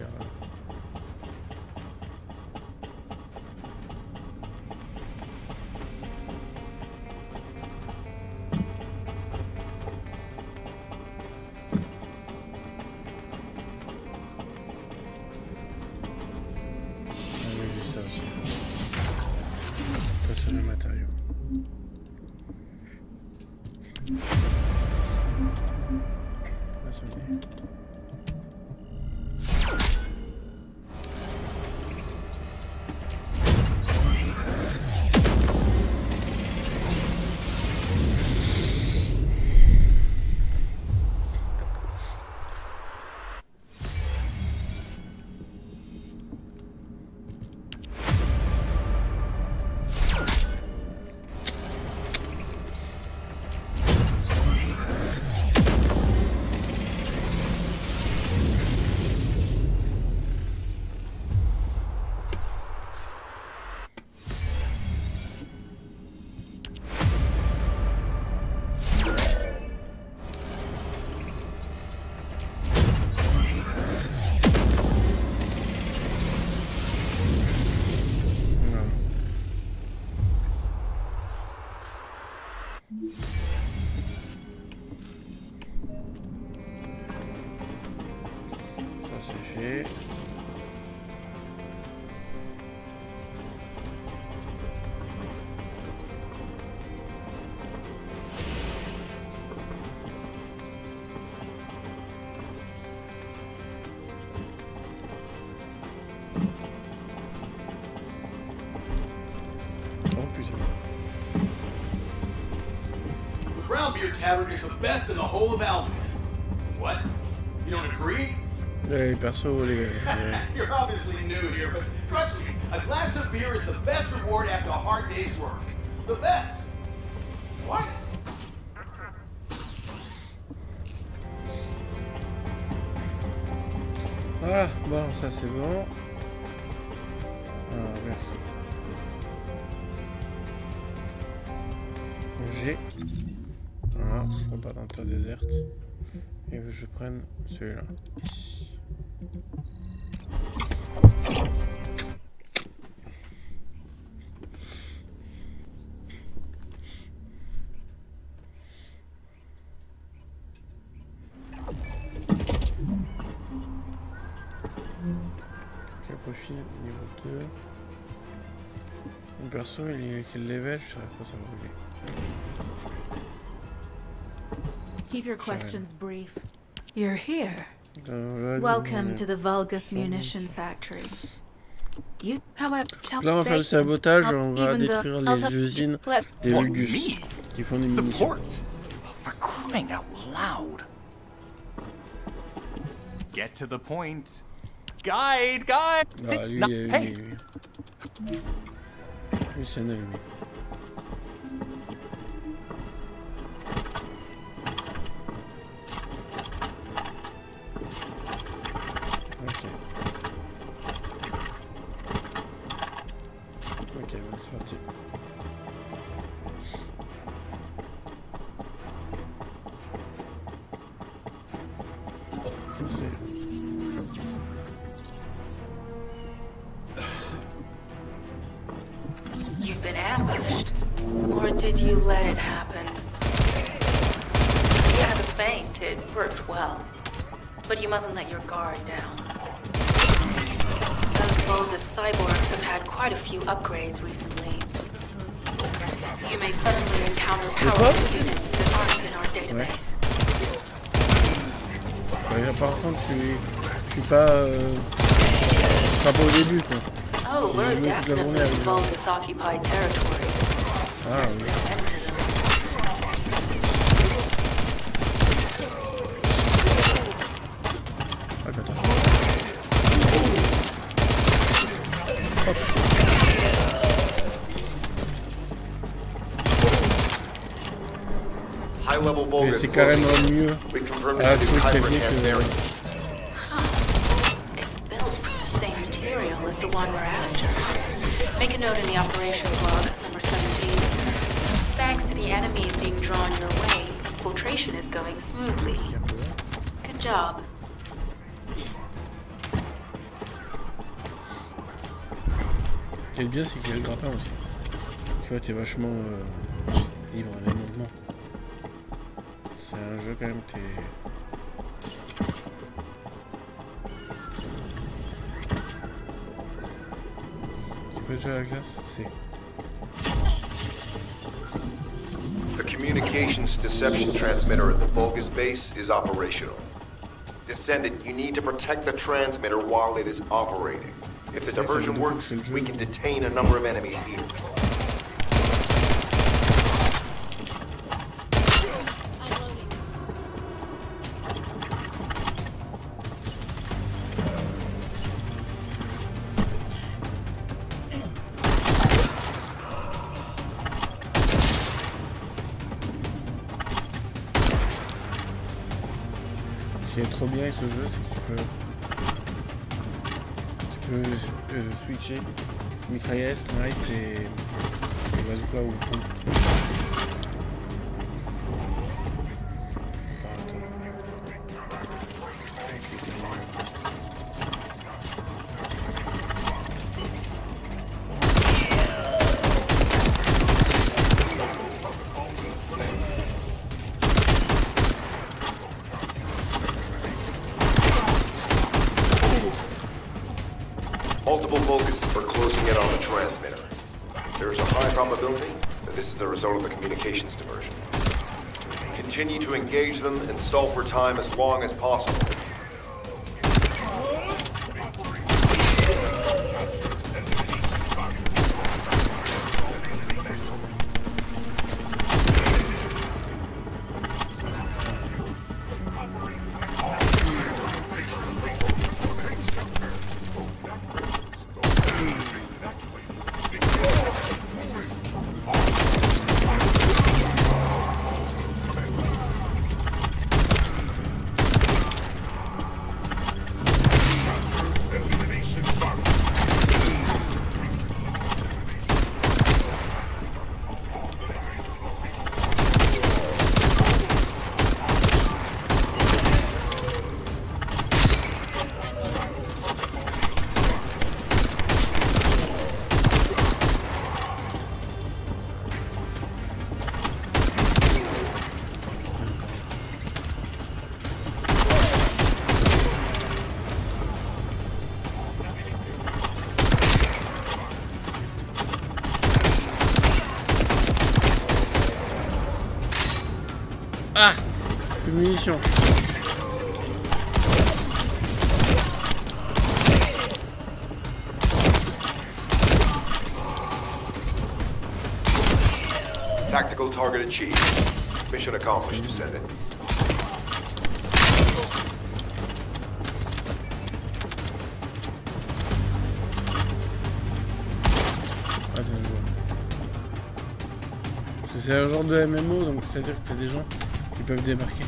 c'est fait. Beer Tavern is the best in the whole of Albion. What? You don't agree? Les persos, les... You're obviously new here, but trust me, a glass of beer is the best reward after a hard day's work. The best. What? Voilà, bon, ça c'est bon. Ah, merci. J'ai... Voilà, je repars dans Terre déserte. Et je prenne celui-là. Quel profil niveau 2. Mon perso il est quel level, je sais pas ça va rouler. Keep your questions brief. You're here. Welcome to the Vulgus Munitions Factory. You, however, là on va faire du sabotage, on va détruire les usines des Vulgus qui font des munitions. For crying out loud. Get to the point. Guide. Ah, lui, lui c'est un allumé. Ok, bon, c'est parti. You've been ambushed. Or did you let it happen? As a feint, it worked well. But you mustn't let your guard down. Those Vulgus cyborgs have had quite a few upgrades recently. You may suddenly encounter powerful units that aren't in our database. Ouais, par contre, je suis pas au début, quoi. Oh, we're definitely Vulgus occupied territory. Ah, oui. C'est carrément mieux à la suite technique que... It's built from the same material as the one we're after. Make a note in the operations log, number 17. Thanks to the enemies being drawn your way, infiltration is going smoothly. Good job. Ce qui est bien, c'est qu'il y a le grappin aussi. Tu vois, t'es vachement libre à les mouvements. C'est un jeu quand même, t'es... C'est quoi déjà la classe? C'est... The communications deception transmitter at the Vulgus base is operational. Descendant, you need to protect the transmitter while it is operating. If the diversion works, we can detain a number of enemies here. Ce qui est trop bien avec ce jeu, c'est que tu peux switcher mitrailleuse, snipe et bazooka ou pompe. Multiple Vulcans are closing in on the transmitter. There is a high probability that this is the result of the communications diversion. Continue to engage them and stall for time as long as possible. Ah, plus de munitions. Tactical target achieved. Mission accomplished, Descendant. Ah, c'est un joueur. Parce que c'est un genre de MMO, donc c'est-à-dire que t'as des gens qui peuvent débarquer.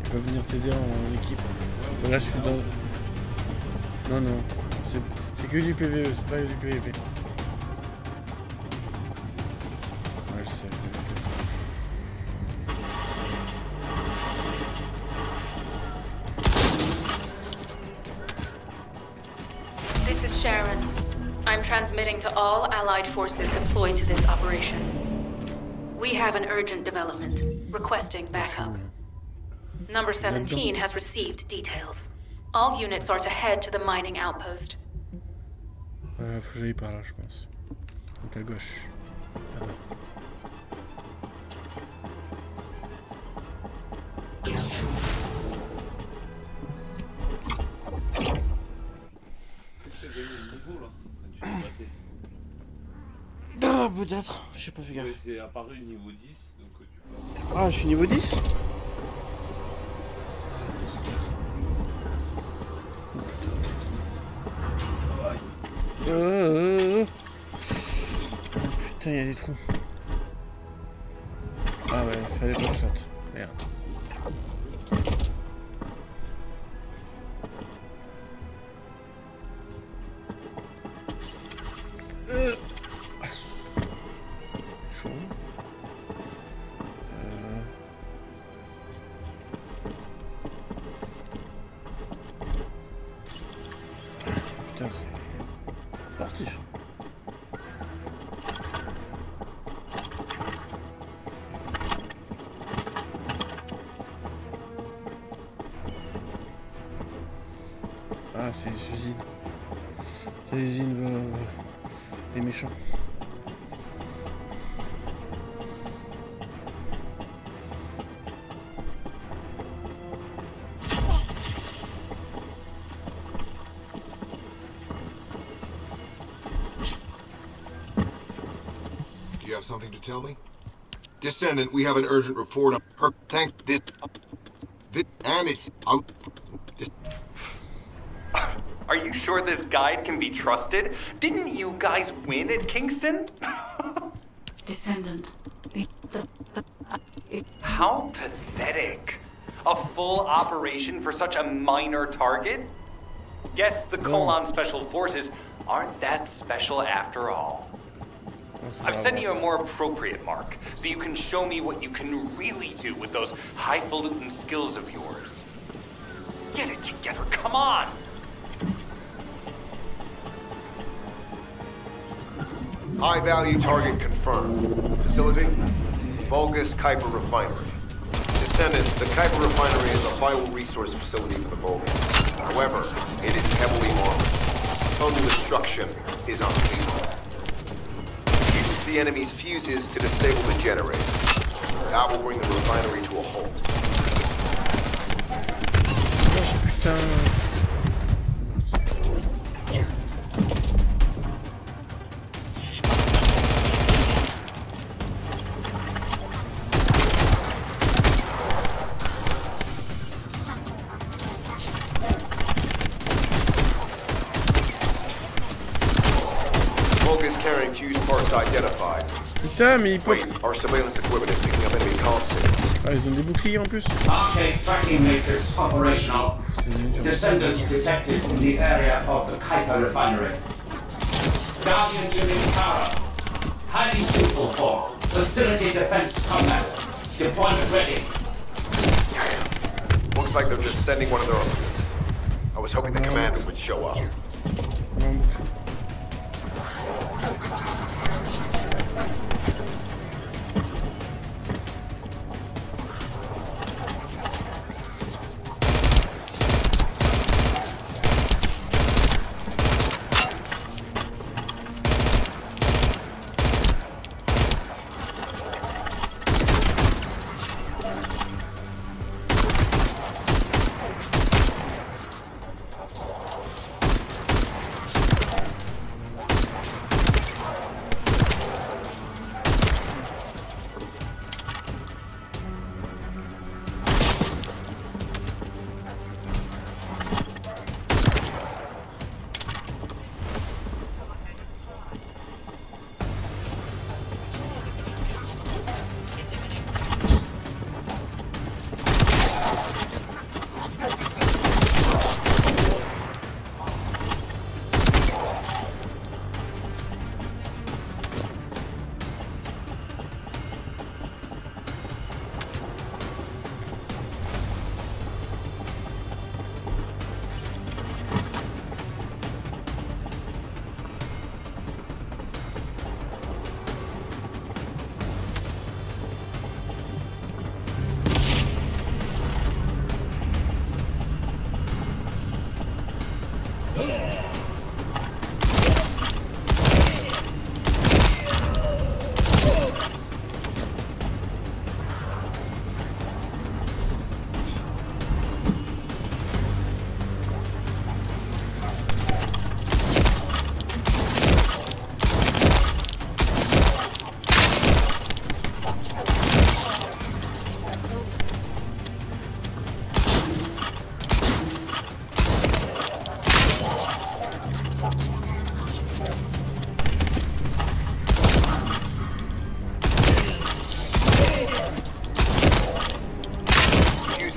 Ils peuvent venir t'aider en équipe. Là, je suis dans... Non, non. C'est que du PvE, c'est pas du PvP. Ouais, je sais. This is Sharon. I'm transmitting to all Allied forces deployed to this operation. We have an urgent development, requesting backup. Number 17 has received details. All units are to head to the mining outpost. Faut que j'aille par là, je pense. Donc à gauche. Ah non. Ah, peut-être, j'ai pas fait gaffe. C'est apparu niveau 10, donc tu peux... Ah, je suis niveau 10 ? Putain, il y a des trous. Ah ouais, il fallait pas que je saute. Merde. Chaud. Putain, c'est sportif. Ah, c'est les usines. C'est les usines des méchants. Do you have something to tell me? Descendant, we have an urgent report on her. Thank this. And it's out. Are you sure this guide can be trusted? Didn't you guys win at Kingston? Descendant. How pathetic. A full operation for such a minor target? Guess the Colon Special Forces aren't that special after all. I've sent you a more appropriate mark, so you can show me what you can really do with those highfalutin skills of yours. Get it together, come on! High-value target confirmed. Facility? Vulgus Kuiper Refinery. Descendant, the Kuiper Refinery is a vital resource facility for the Vulcans. However, it is heavily armored. Total destruction is unbeatable. Use the enemy's fuses to disable the generator. That will bring the refinery to a halt. Putain. Vulgus carrying fuse parts identified. Putain, mais il peut... Wait, our surveillance equipment is picking up enemy comm signals. Ah, ils ont des boucliers en plus. Arcade tracking matrix operational. Descendants detected in the area of the Kuiper refinery. Guardian unit power. Highly suitable for facility defense combat. Deployment ready. Looks like they're just sending one of their own. I was hoping the commander would show up.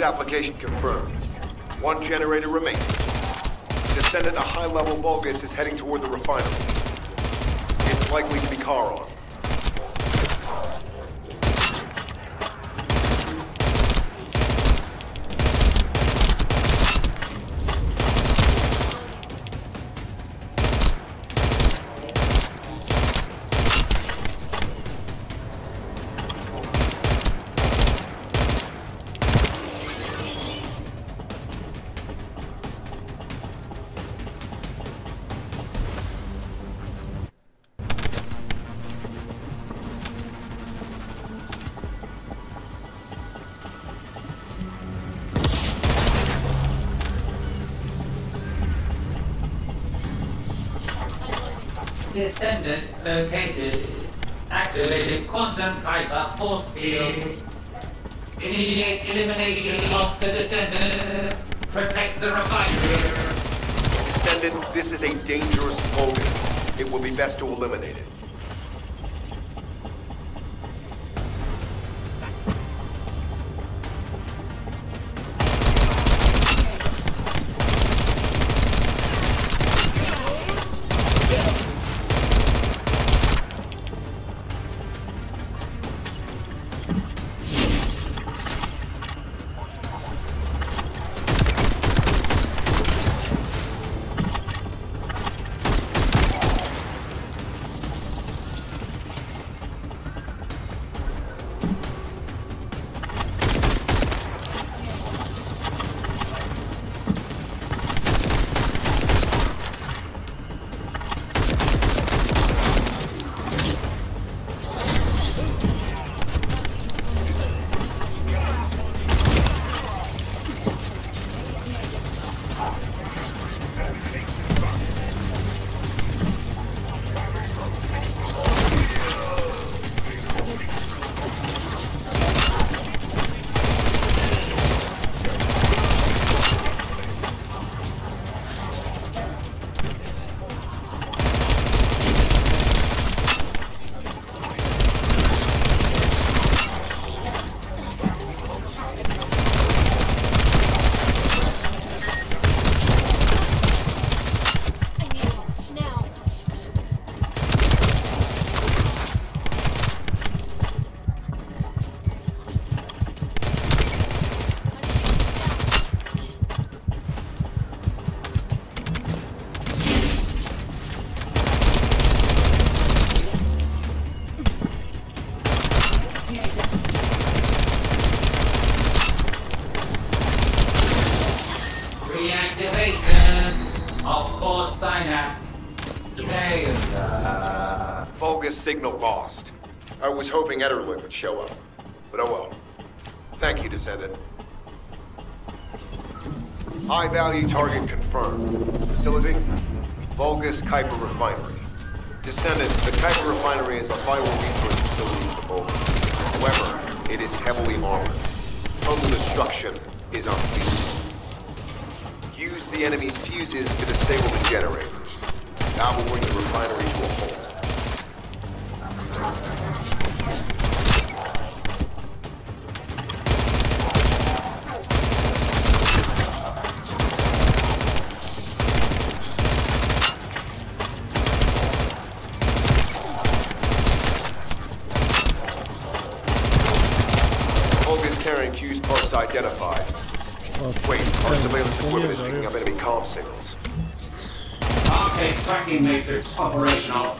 Application confirmed. One generator remaining. Descendant, a high-level Vulgus is heading toward the refinery. It's likely to be Charon. Descendant located. Activated quantum Kuiper force field. Initiate elimination of the Descendant. Protect the refinery. Descendant, this is a dangerous Vulgus. It will be best to eliminate it. synapse. Failure. Vulgus signal lost. I was hoping Ederlin would show up, but oh well. Thank you, Descendant. High-value target confirmed. Facility? Vulgus Kuiper Refinery. Descendant, the Kuiper Refinery is a vital resource facility for Vulgus. However, it is heavily armored. Total destruction is unfeasible. Use the enemy's fuses to disable the generators. That will bring the refinery to a halt. Fused parts identified. Wait, our surveillance equipment is picking up enemy comm signals. Arcade tracking matrix operational.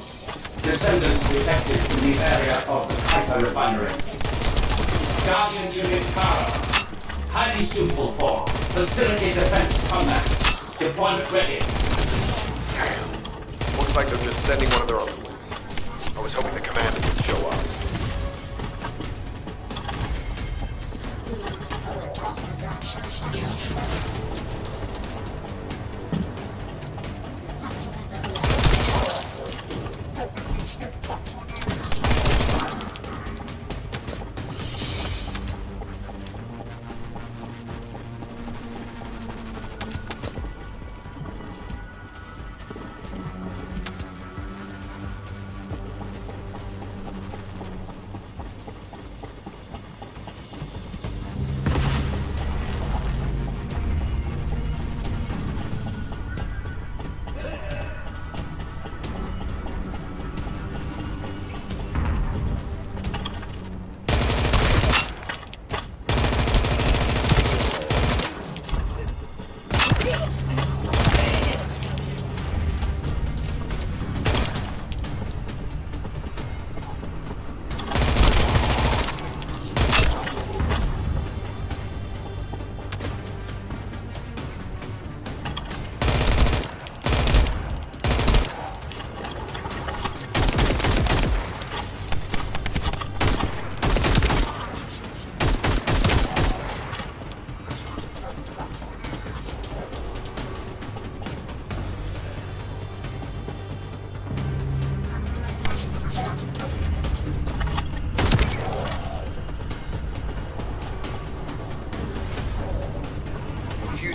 Descendants detected in the area of the Kuiper refinery. Guardian unit power. Highly suitable for facility defense combat. Deployment ready. Looks like they're just sending one of their envoys. I was hoping the commander would show up.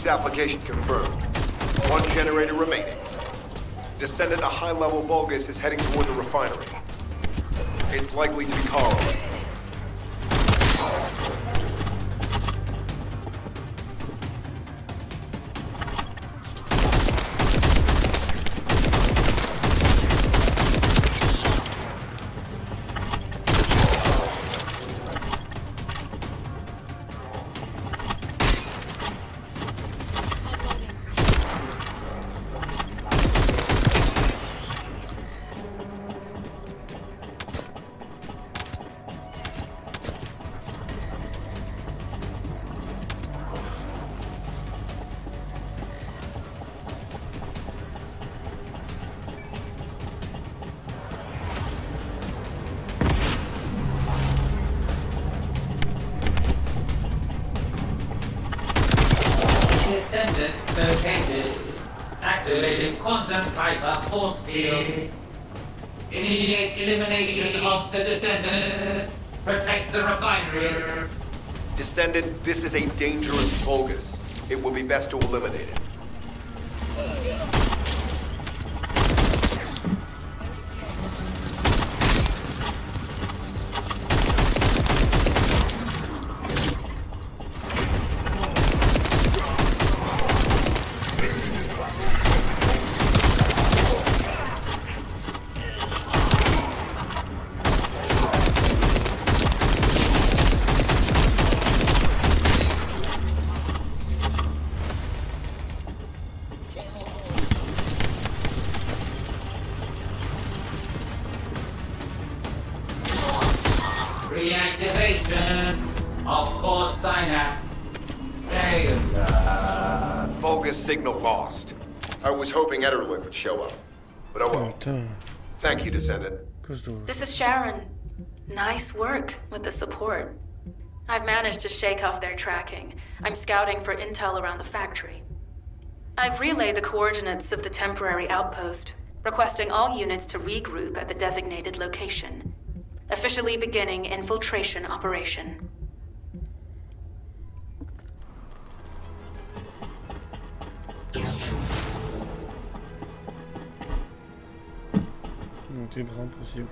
Application confirmed. One generator remaining. Descendant, a high-level Vulgus is heading toward the refinery. It's likely to be Carl. Descendant located. Activated quantum Kuiper force field. Initiate elimination of the Descendant. Protect the refinery. Descendant, this is a dangerous Vulgus. It will be best to eliminate it. Reactivation of core synapse. Failure. Vulgus signal lost. I was hoping Ederlin would show up, but oh well. Putain. Thank you, Descendant. This is Sharon. Nice work with the support. I've managed to shake off their tracking. I'm scouting for intel around the factory. I've relayed the coordinates of the temporary outpost, requesting all units to regroup at the designated location. Officially beginning infiltration operation. Monter grand possible.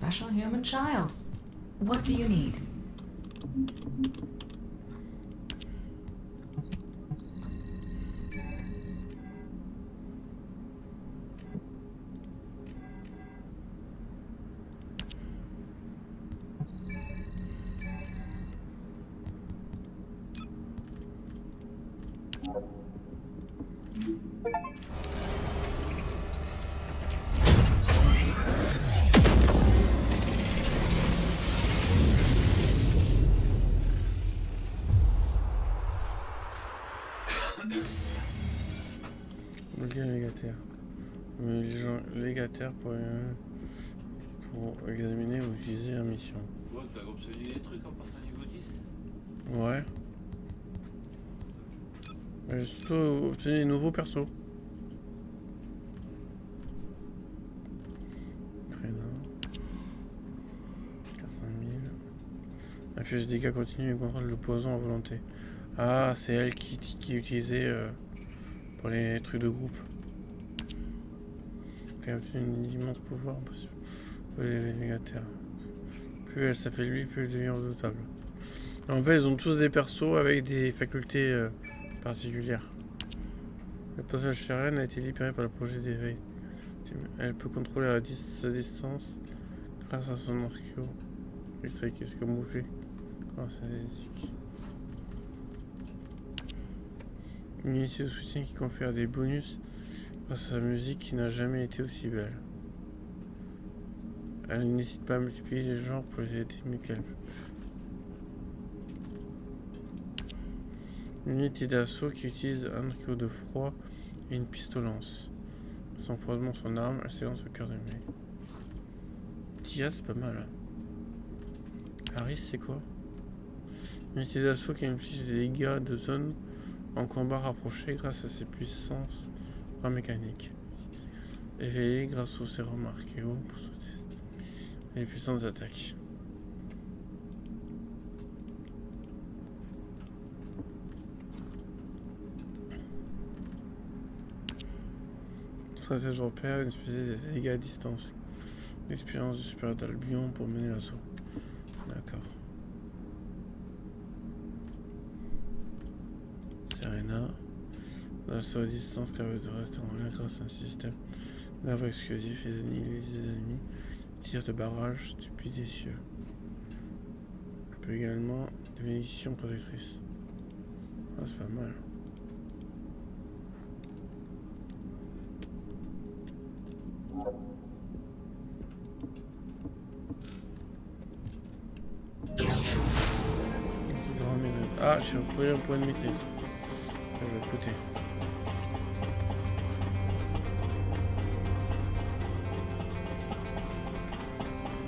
special human child. What do you need? Ok, légataire. Les gens légataires pour examiner ou utiliser la mission. Ouais, t'as obtenu des trucs en passant niveau 10? Ouais. J'ai surtout obtenu des nouveaux persos. Prénom. 400 000. La fiche de dégâts continue et contrôle l'opposant à volonté. Ah, c'est elle qui est utilisée pour les trucs de groupe. Elle a obtenu un immense pouvoir pour les légataires. Plus elle s'affaiblit, plus elle devient redoutable. En fait, ils ont tous des persos avec des facultés particulières. Le passage sereine a été libéré par le projet d'éveil. Elle peut contrôler sa distance grâce à son archéo. Qu'est-ce que vous faites? Une unité de soutien qui confère des bonus grâce à sa musique qui n'a jamais été aussi belle. Elle n'hésite pas à multiplier les genres pour les aider mieux qu'elle peut. Une unité d'assaut qui utilise un archéo de froid et une pistolance. Sans froidement son arme, elle s'élance au cœur de mai. Tia, c'est pas mal. Hein. Harris, c'est quoi? Une unité d'assaut qui inflige des dégâts de zone en combat rapproché grâce à ses puissances mécaniques. Éveillé grâce au sérum archéo pour sauter les puissantes attaques. Stratège repère, une spécialité des dégâts à distance. L'expérience du supérieur d'Albion pour mener l'assaut. D'accord. Serena. L'assaut à distance capable de rester en lien grâce à un système d'arbre exclusif et d'annihiler les ennemis. Tir de barrage depuis des cieux. On peut également des bénédictions protectrices. Ah, c'est pas mal. Ah, j'ai retrouvé un point de maîtrise. De l'autre côté.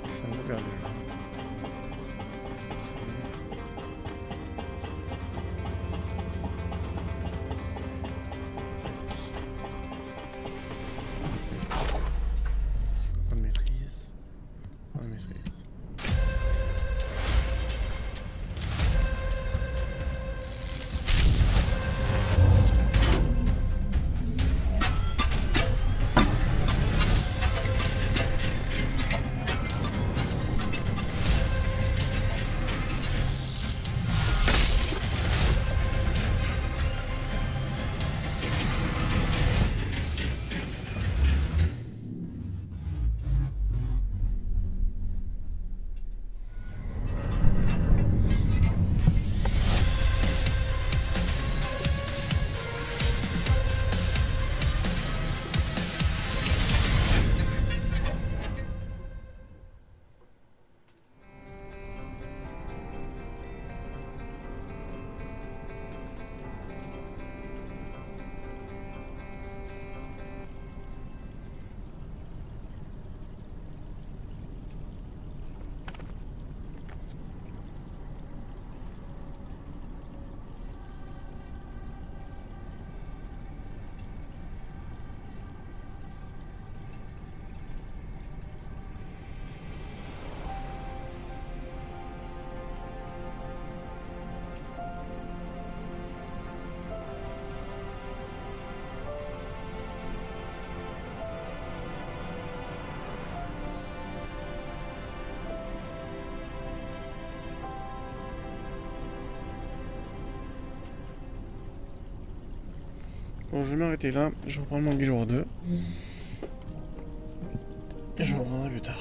Je suis un peu perdu. Point de maîtrise. Point de maîtrise. Bon, je vais m'arrêter là. Je reprends mon Guild Wars 2. Et je reprendrai plus tard.